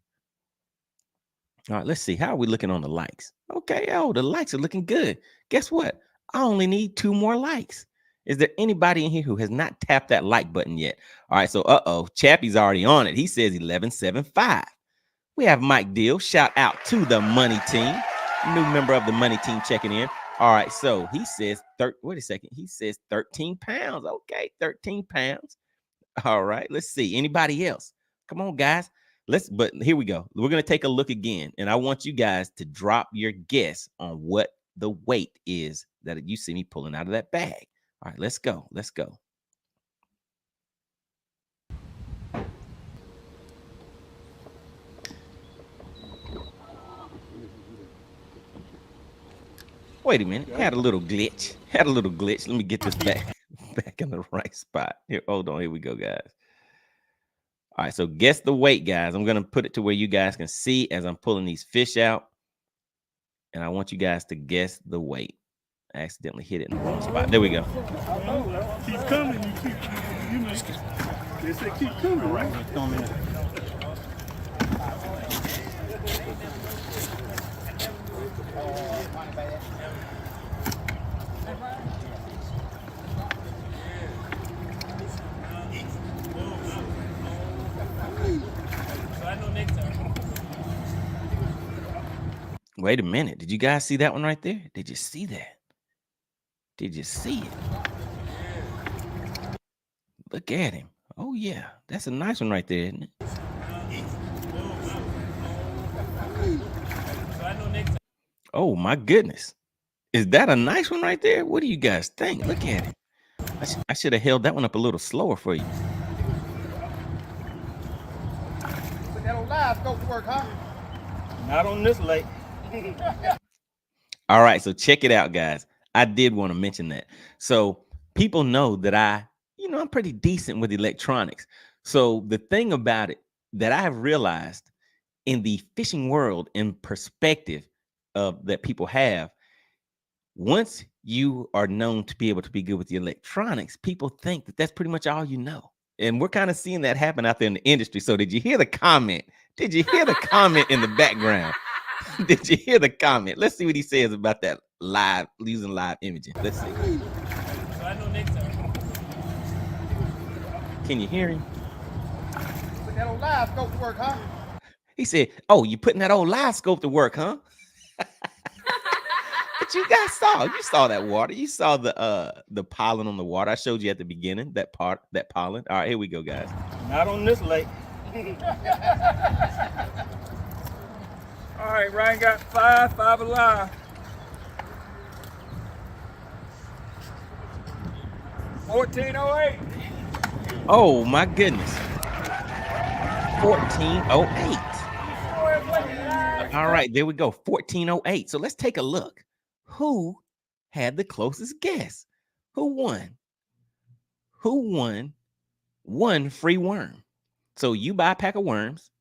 All right, let's see. How are we looking on the likes? Okay, the likes are looking good. Guess what? I only need 2 more likes. Is there anybody in here who has not tapped that like button yet? All right, so Chappie's already on it. He says 1175. We have Mike Deal. Shout out to the Money Team. New member of the Money Team checking in. All right, so he says, wait a second. He says 13 pounds. Okay, 13 pounds. All right, let's see. Anybody else? Come on, guys. But here we go. We're going to take a look again, and I want you guys to drop your guess on what the weight is that you see me pulling out of that bag. All right, let's go. Let's go. Wait a minute. Had a little glitch. Let me get this back in the right spot. Here, hold on. Here we go, guys. All right, so guess the weight, guys. I'm going to put it to where you guys can see as I'm pulling these fish out. And I want you guys to guess the weight. I accidentally hit it in the wrong spot. There we go. Keep coming. They say keep coming, right? Wait a minute. Did you guys see that one right there? Did you see that? Did you see it? Look at him. Oh, yeah. That's a nice one right there, isn't it? Oh, my goodness. Is that a nice one right there? What do you guys think? Look at it. I should have held that one up a little slower for you. Put that on Livescope work, huh? Not on this lake. All right, so check it out, guys. I did want to mention that. So people know that I'm pretty decent with electronics. So the thing about it that I have realized in the fishing world, in perspective of that people have, once you are known to be able to be good with the electronics, people think that that's pretty much all you know. And we're kind of seeing that happen out there in the industry. So did you hear the comment? Did you hear the comment in the background? Did you hear the comment? Let's see what he says about that using live imaging. Let's see. Can you hear him? Put that on Livescope to work, huh? He said, "Oh, you putting that old Livescope to work, huh?" But you guys saw that water. You saw the pollen on the water. I showed you at the beginning that pollen. All right, here we go, guys. Not on this lake. All right, Ryan got five alive. 1408. Oh my goodness. 1408. All right, there we go. 1408. So let's take a look. Who had the closest guess? Who won? Who won one free worm? So you buy a pack of worms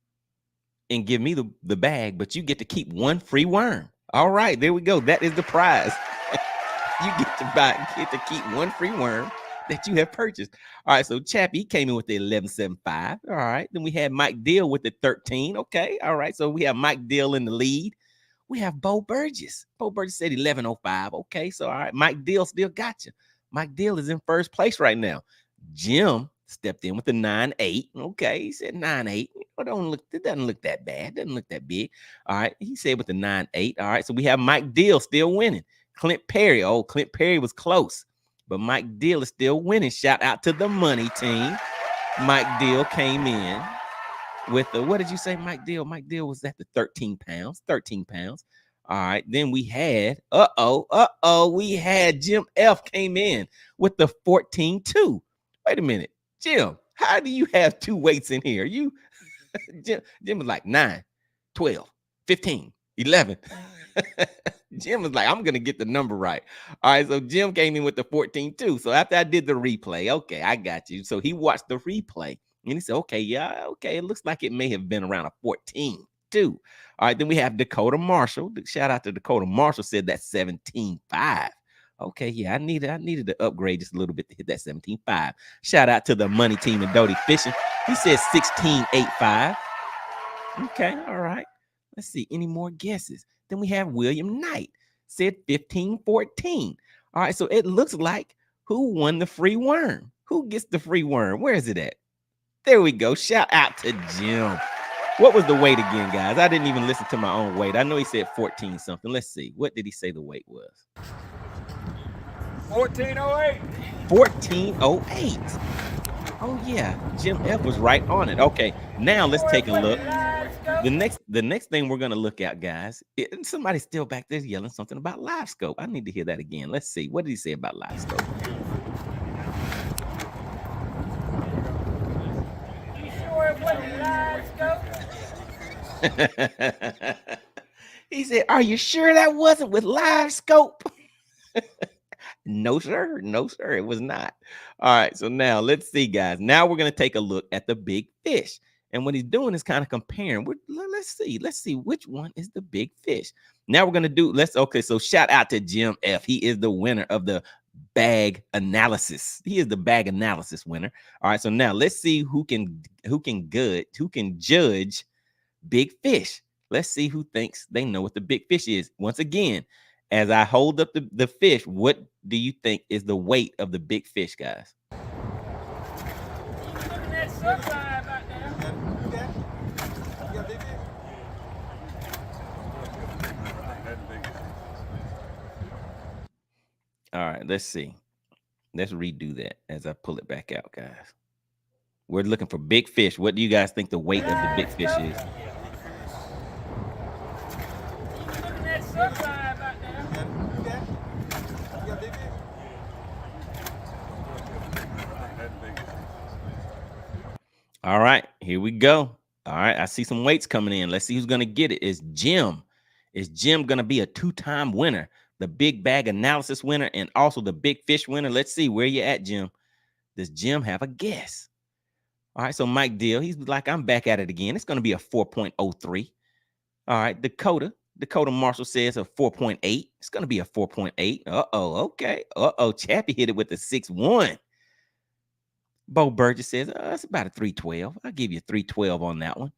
and give me the bag, but you get to keep one free worm. All right, there we go. That is the prize. You get to keep one free worm that you have purchased. All right, so Chappie came in with the 1175. All right, then we had Mike Deal with the 13. Okay, all right, so we have Mike Deal in the lead. We have Bo Burgess. Bo Burgess said 1105. Okay, so all right, Mike Deal still got you. Mike Deal is in first place right now. Jim stepped in with the 9-8. Okay, he said 9-8. It doesn't look that bad. Doesn't look that big. All right, he said with the 9-8. All right, so we have Mike Deal still winning. Clint Perry. Oh, Clint Perry was close, but Mike Deal is still winning. Shout out to the Money Team. Mike Deal came in with the, what did you say, Mike Deal? Mike Deal was at the 13 pounds, 13 pounds. All right, then we had, we had Jim F came in with the 14.2. Wait a minute, Jim, how do you have two weights in here? You, Jim was like 9, 12, 15, 11. Jim was like, I'm going to get the number right. All right, so Jim came in with the 14.2. So after I did the replay, okay, I got you. So he watched the replay and he said, okay, yeah, okay, it looks like it may have been around a 14.2. All right, then we have Dakota Marshall. Shout out to Dakota Marshall, said that's 17.5. Okay, yeah, I needed to upgrade just a little bit to hit that 17.5. Shout out to the money team and Doty Fishing. He said 16.85. Okay, all right. Let's see, any more guesses? Then we have William Knight, said 15.14. All right, so it looks like who won the free worm? Who gets the free worm? Where is it at? There we go. Shout out to Jim. What was the weight again, guys? I didn't even listen to my own weight. I know he said 14 something. Let's see. What did he say the weight was? 1408. 1408. Oh yeah, Jim F was right on it. Okay, now let's take a look. The next thing we're gonna look at, guys. Somebody's still back there yelling something about Livescope. I need to hear that again. Let's see. What did he say about Livescope? You sure it wasn't Livescope? He said, "Are you sure that wasn't with Livescope?" No, sir. No, sir. It was not. All right. So now let's see, guys. Now we're going to take a look at the big fish. And what he's doing is kind of comparing. Let's see which one is the big fish. Now we're going to do, okay. So shout out to Jim F. He is the winner of the bag analysis. He is the bag analysis winner. All right. So now let's see who can judge big fish. Let's see who thinks they know what the big fish is. Once again, as I hold up the fish, what do you think is the weight of the big fish, guys? All right, let's see. Let's redo that as I pull it back out, guys. We're looking for big fish. What do you guys think the weight of the big fish is? All right, here we go. All right, I see some weights coming in. Let's see who's going to get it. Is Jim. Is Jim going to be a two-time winner, the big bag analysis winner, and also the big fish winner? Let's see where you at, Jim. Does Jim have a guess? All right, so Mike Deal, he's like, I'm back at it again. It's going to be a 4.03. All right, Dakota Marshall says a 4.8. It's going to be a 4.8. Uh-oh, okay. Uh-oh, Chappie hit it with the 6.1. Bo Burgess says, it's about a 312. I'll give you a 312 on that one.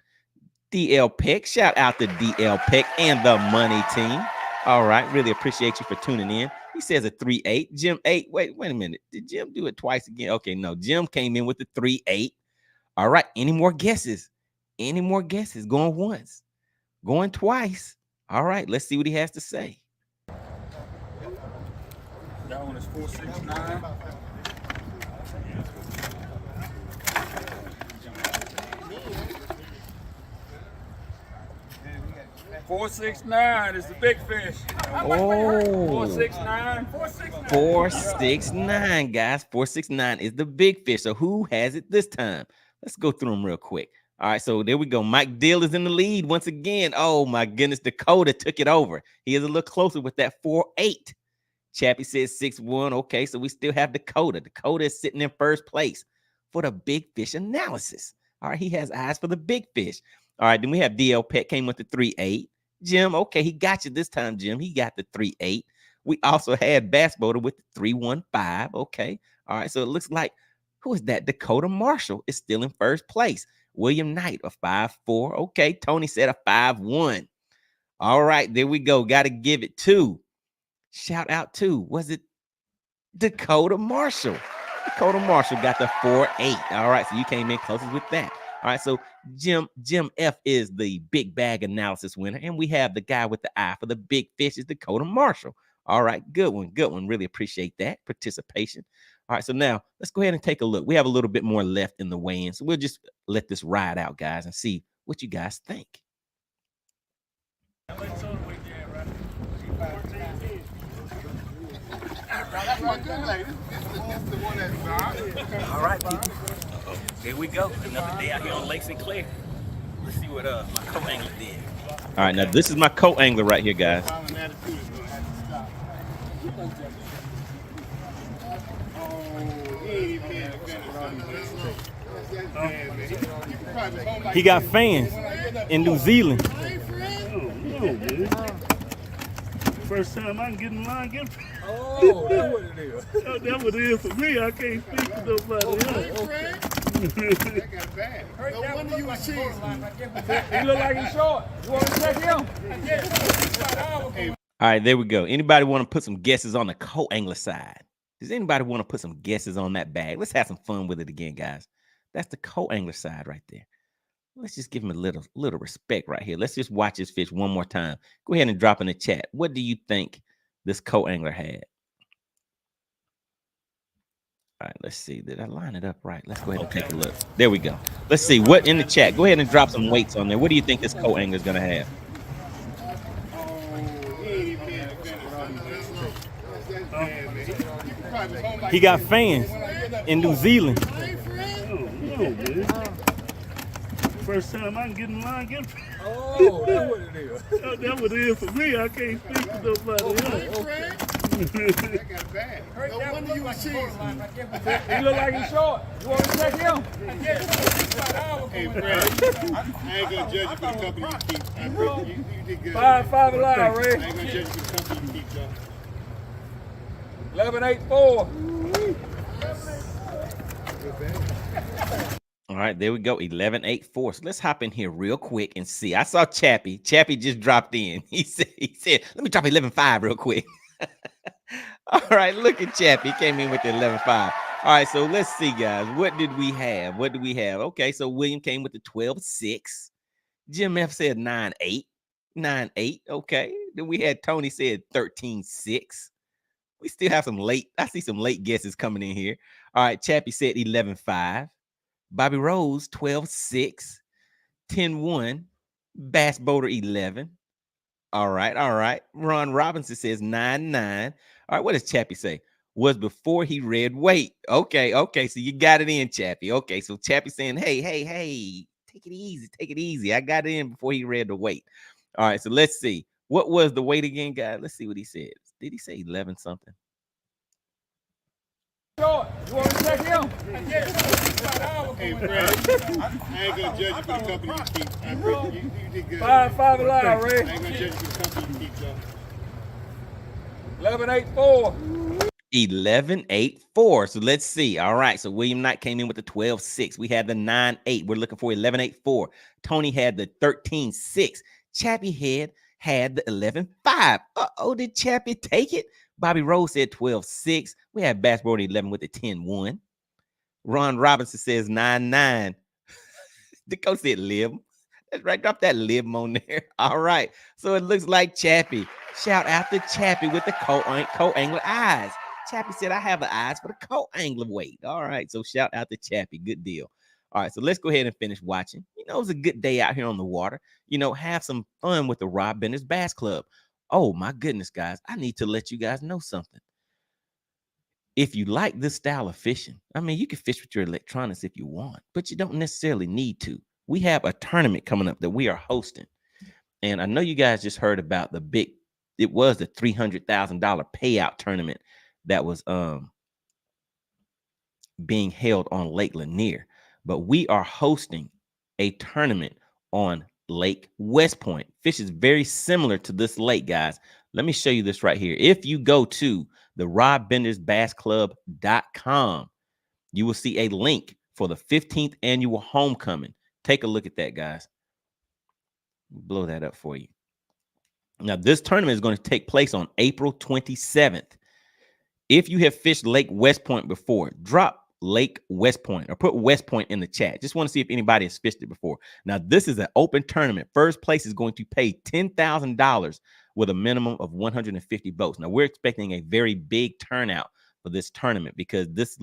DL Peck, shout out to DL Peck and the money team. All right, really appreciate you for tuning in. He says a 3.8. Jim 8. Wait a minute. Did Jim do it twice again? Okay, no. Jim came in with the 3.8. All right, any more guesses? Any more guesses? Going once, going twice. All right, let's see what he has to say. That one is 469. 469 is the big fish. Oh, 469. 469, guys. 469 is the big fish. So who has it this time? Let's go through them real quick. All right, so there we go. Mike Dill is in the lead once again. Oh my goodness, Dakota took it over. He is a little closer with that 4.8. Chappie says 6.1. Okay, so we still have Dakota. Dakota is sitting in first place for the big fish analysis. All right, he has eyes for the big fish. All right, then we have DL Pet came with the 3.8. Jim, okay, he got you this time, Jim. He got the 3.8. We also had Bass Boater with the 3.15. Okay, all right, so it looks like, who is that? Dakota Marshall is still in first place. William Knight, a 5.4. Okay, Tony said a 5.1. All right, there we go. Got to give it to, shout out to, was it Dakota Marshall? Dakota Marshall got the 4.8. All right, so you came in closest with that. All right, so Jim F is the big bag analysis winner, and we have the guy with the eye for the big fish is Dakota Marshall. All right, good one, good one. Really appreciate that participation. All right, so now let's go ahead and take a look. We have a little bit more left in the weigh-in, so we'll just let this ride out, guys, and see what you guys think. All right, people. Here we go. Another day out here on Lake St. Clair. Let's see what my co-angler did. All right, now this is my co-angler right here, guys. He got fans in New Zealand. First time I can get in line, get. Oh, that's what it is. That's what it is for me. I can't speak to nobody else. That got bad. No wonder you was cheesy. He look like he's short. You want to check him? All right, there we go. Anybody want to put some guesses on the co-angler side? Does anybody want to put some guesses on that bag? Let's have some fun with it again, guys. That's the co-angler side right there. Let's just give him a little respect right here. Let's just watch this fish one more time. Go ahead and drop in the chat. What do you think this co-angler had? All right, let's see. Did I line it up right? Let's go ahead and take a look. There we go. Let's see what in the chat. Go ahead and drop some weights on there. What do you think this co-angler is going to have? He got fans in New Zealand. First time I can get in line, get. Oh, that's what it is. That's what it is for me. I can't speak to nobody else. That got bad. No wonder you was cheesy. He look like he's short. You want to check him? Hey, Bryan, I ain't gonna judge you for the company you keep. You did good. 5 alive, Ray. I ain't gonna judge you for the company you keep, though. 11.84. All right, there we go. 11.84. So let's hop in here real quick and see. I saw Chappie. Chappie just dropped in. He said, let me drop 11.5 real quick. All right, look at Chappie. He came in with the 11.5. All right, so let's see, guys. What did we have? What did we have? Okay, so William came with the 12.6. Jim F said 9.8. 9.8. Okay. Then we had Tony said 13.6. We still have some late. I see some late guesses coming in here. All right, Chappie said 11.5. Bobby Rose 12.6. 10.1. Bass Boater 11. All right. Ron Robinson says 9.9. All right, what does Chappie say? Was before he read weight. Okay. So you got it in, Chappie. Okay, so Chappie saying, hey, take it easy. I got it in before he read the weight. All right, so let's see. What was the weight again, guys? Let's see what he said. Did he say 11 something? Short. You want to check him? Hey, Bryan, I ain't gonna judge you for the company you keep. You did good. 5 alive, Ray. I ain't gonna judge you for the company you keep, though. 11.84. 11.84. So let's see. All right. So William Knight came in with the 12.6. We had the 9.8. We're looking for 11.84. Tony had the 13.6. Chappie had the 11.5. Uh-oh, did Chappie take it? Bobby Rose said 12.6. We had Bass Boater 11 with the 10.1. Ron Robinson says 9.9. The coach said lib. That's right. Drop that lib on there. All right. So it looks like Chappie. Shout out to Chappie with the co-angler eyes. Chappie said, I have the eyes for the co-angler weight. All right. So shout out to Chappie. Good deal. All right. So let's go ahead and finish watching. You know, it's a good day out here on the water. You know, have some fun with the Rob Bender's Bass Club. Oh, my goodness, guys. I need to let you guys know something. If you like this style of fishing, I mean, you can fish with your electronics if you want, but you don't necessarily need to. We have a tournament coming up that we are hosting. And I know you guys just heard about the $300,000 payout tournament that was being held on Lake Lanier. But we are hosting a tournament on Lake West Point. Fish is very similar to this lake, guys. Let me show you this right here. If you go to the robbendersbassclub.com, you will see a link for the 15th annual homecoming. Take a look at that, guys. Blow that up for you. Now, this tournament is going to take place on April 27th. If you have fished Lake West Point before, drop Lake West Point or put West Point in the chat. Just want to see if anybody has fished it before. Now, this is an open tournament. First place is going to pay $10,000 with a minimum of 150 boats. Now, we're expecting a very big turnout for this tournament, because this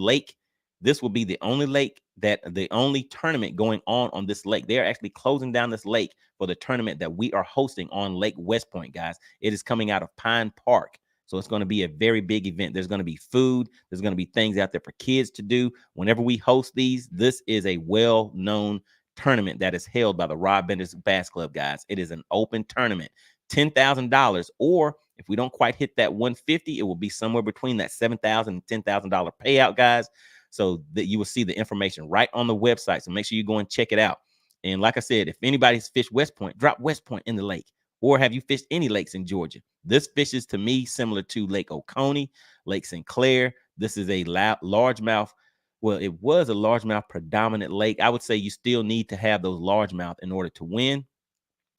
will be the only tournament going on this lake. They are actually closing down this lake for the tournament that we are hosting on Lake West Point, guys. It is coming out of Pine Park. So it's going to be a very big event. There's going to be food. There's going to be things out there for kids to do. Whenever we host these, this is a well-known tournament that is held by the Rob Benders Bass Club, guys. It is an open tournament, $10,000, or if we don't quite hit that 150, it will be somewhere between that $7,000 and $10,000 payout, guys. So that you will see the information right on the website. So make sure you go and check it out. And like I said, if anybody's fished West Point, drop West Point in the lake. Or have you fished any lakes in Georgia? This fishes to me similar to Lake Oconee, Lake Sinclair. This is a largemouth. Well, it was a largemouth predominant lake. I would say you still need to have those largemouth in order to win.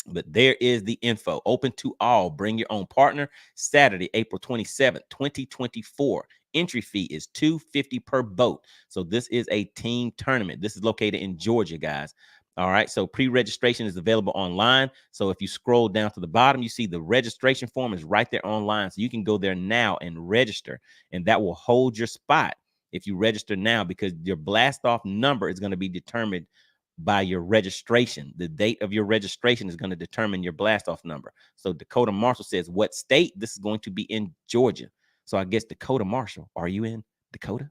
But there is the info. Open to all. Bring your own partner. Saturday, April 27th, 2024. Entry fee is $250 per boat. So this is a team tournament. This is located in Georgia, guys. All right. So pre-registration is available online. So if you scroll down to the bottom, you see the registration form is right there online. So you can go there now and register, and that will hold your spot if you register now, because your blast off number is going to be determined by your registration. The date of your registration is going to determine your blast off number. So Dakota Marshall says, what state? This is going to be in Georgia. So I guess Dakota Marshall, are you in Dakota?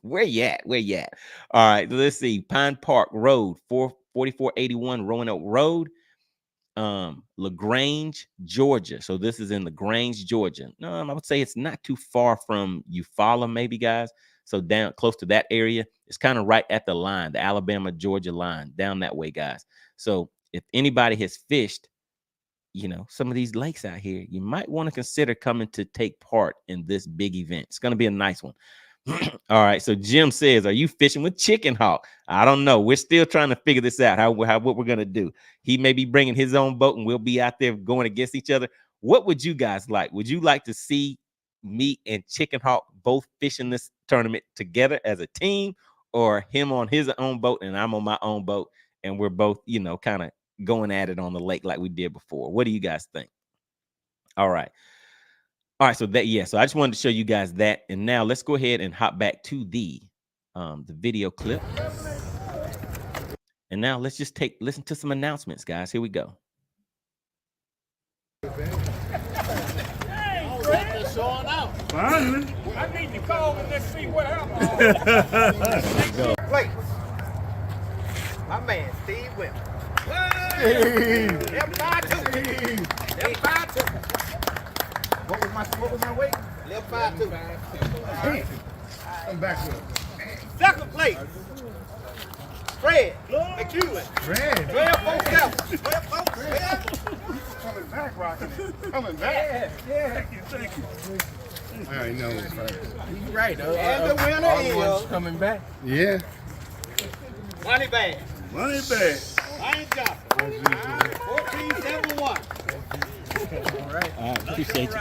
Where you at? Where you at? All right, let's see. Pine Park Road, 4481 Roanoke Road, LaGrange, Georgia. So this is in LaGrange, Georgia. I would say it's not too far from Eufaula, maybe, guys. So down close to that area. It's kind of right at the line, the Alabama-Georgia line, down that way, guys. So if anybody has fished, some of these lakes out here, you might want to consider coming to take part in this big event. It's going to be a nice one. All right. So Jim says, are you fishing with Chicken Hawk? I don't know. We're still trying to figure this out, what we're going to do. He may be bringing his own boat and we'll be out there going against each other. What would you guys like? Would you like to see me and Chicken Hawk both fishing this tournament together as a team, or him on his own boat and I'm on my own boat, and we're both, kind of going at it on the lake like we did before? What do you guys think? All right. So so I just wanted to show you guys that. And now let's go ahead and hop back to the video clip. And now let's just listen to some announcements, guys. Here we go. Finally. I need to call and let's see what happens. Wait. My man, Steve Wimmer. Hey. What was my weight? Left 5'2". I'm back with Second place. Fred McEwen. Red. 12-4-7. 12-4-7. Coming back, Rocky. Coming back. Thank you. I already know. You're right. And the winner is Coming back. Yeah. MoneyBass. MoneyBass. Ryan Johnson. 1471. All right. Appreciate you.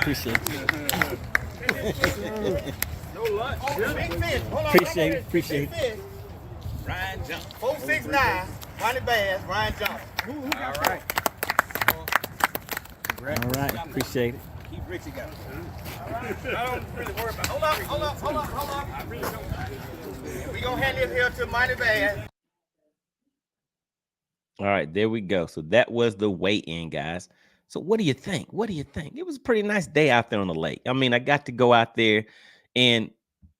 No lunch. Big fish. Hold on. Appreciate it. Big fish. Ryan Johnson. 469. MoneyBass. Ryan Johnson. All right. All right. Appreciate it. Keep Richie going. I don't really worry about Hold up. I really don't. We gonna hand this here to MoneyBass. All right, there we go. So that was the weigh-in, guys. So what do you think? It was a pretty nice day out there on the lake. I mean, I got to go out there, and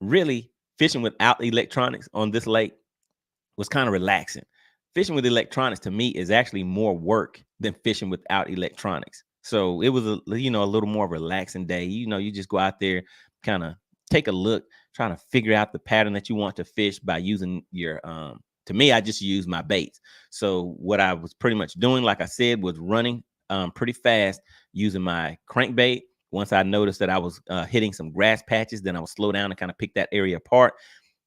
really fishing without electronics on this lake was kind of relaxing. Fishing with electronics to me is actually more work than fishing without electronics. So it was a little more relaxing day. You just go out there, kind of take a look, trying to figure out the pattern that you want to fish by using your to me, I just use my baits. So what I was pretty much doing, like I said, was running pretty fast using my crankbait. Once I noticed that I was hitting some grass patches, then I would slow down and kind of pick that area apart.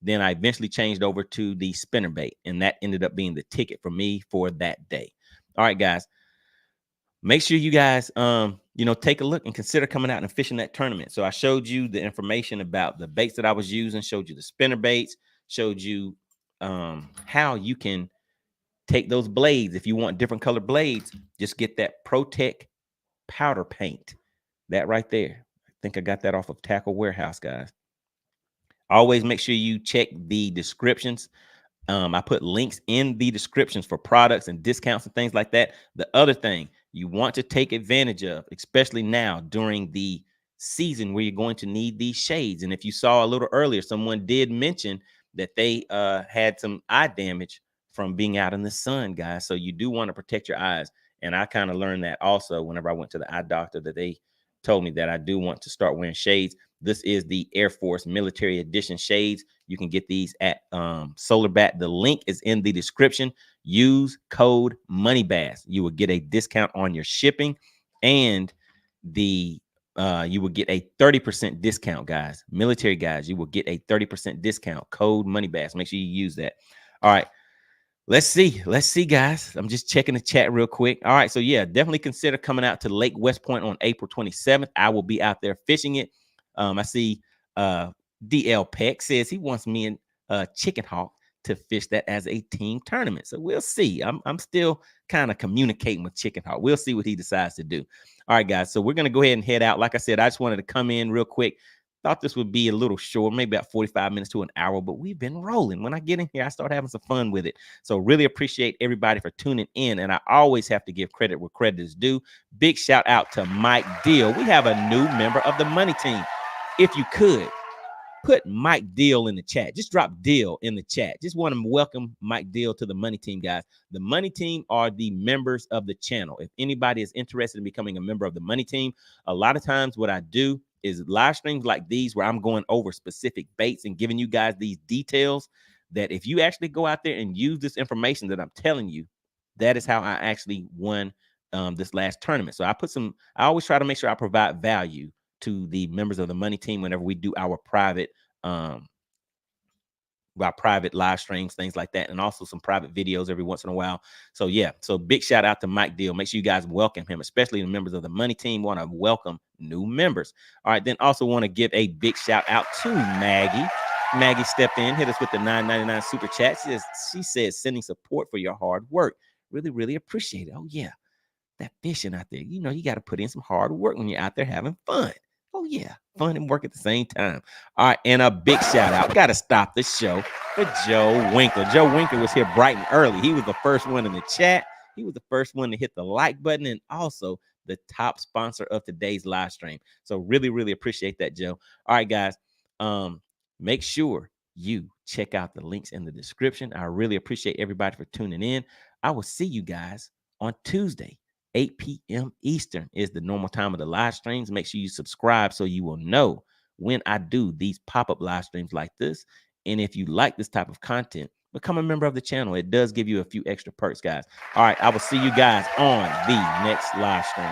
Then I eventually changed over to the spinnerbait, and that ended up being the ticket for me for that day. All right, guys, make sure you guys, take a look and consider coming out and fishing that tournament. So I showed you the information about the baits that I was using, showed you the spinner baits, showed you how you can take those blades. If you want different color blades, just get that Protect powder paint. That right there. I think I got that off of Tackle Warehouse, guys. Always make sure you check the descriptions. I put links in the descriptions for products and discounts and things like that. The other thing you want to take advantage of, especially now during the season where you're going to need these shades. And if you saw a little earlier, someone did mention that they had some eye damage from being out in the sun, guys. So you do want to protect your eyes. And I kind of learned that also whenever I went to the eye doctor, that they told me that I do want to start wearing shades. This is the Air Force Military Edition shades. You can get these at Solar Bat. The link is in the description. Use code MoneyBass. You will get a discount on your shipping, and the you will get a 30% discount, guys. Military guys, you will get a 30% discount. Code MoneyBass. Make sure you use that. All right. Let's see, guys. I'm just checking the chat real quick. All right. So yeah, definitely consider coming out to Lake West Point on April 27th. I will be out there fishing it. I see DL Peck says he wants me and Chicken Hawk to fish that as a team tournament. So we'll see. I'm still kind of communicating with Chicken Hawk. We'll see what he decides to do. All right, guys. So we're going to go ahead and head out. Like I said, I just wanted to come in real quick. Thought this would be a little short, maybe about 45 minutes to an hour, but we've been rolling. When I get in here, I start having some fun with it. So really appreciate everybody for tuning in. And I always have to give credit where credit is due. Big shout out to Mike Deal. We have a new member of the Money Team. If you could, put Mike Deal in the chat. Just drop Deal in the chat. Just want to welcome Mike Deal to the Money Team, guys. The Money Team are the members of the channel. If anybody is interested in becoming a member of the Money Team, a lot of times what I do is live streams like these where I'm going over specific baits and giving you guys these details that if you actually go out there and use this information that I'm telling you, that is how I actually won this last tournament. So I always try to make sure I provide value to the members of the Money Team whenever we do our private live streams, things like that, and also some private videos every once in a while. So yeah, so big shout out to Mike Deal. Make sure you guys welcome him, especially the members of the Money Team. Want to welcome new members. All right, then also want to give a big shout out to Maggie. Maggie stepped in, hit us with the $9.99 super chat. She says sending support for your hard work. Really, really appreciate it. Oh yeah, that fishing out there, you know, you got to put in some hard work when you're out there having fun. Oh yeah, fun and work at the same time. All right, and a big shout out. Got to stop the show for Joe Winkler. Joe Winkler was here bright and early. He was the first one in the chat. He was the first one to hit the like button, and also the top sponsor of today's live stream. So really, really appreciate that, Joe. All right, guys. Make sure you check out the links in the description. I really appreciate everybody for tuning in. I will see you guys on Tuesday. 8 p.m. Eastern is the normal time of the live streams. Make sure you subscribe so you will know when I do these pop-up live streams like this. And if you like this type of content, become a member of the channel. It does give you a few extra perks, guys. All right, I will see you guys on the next live stream.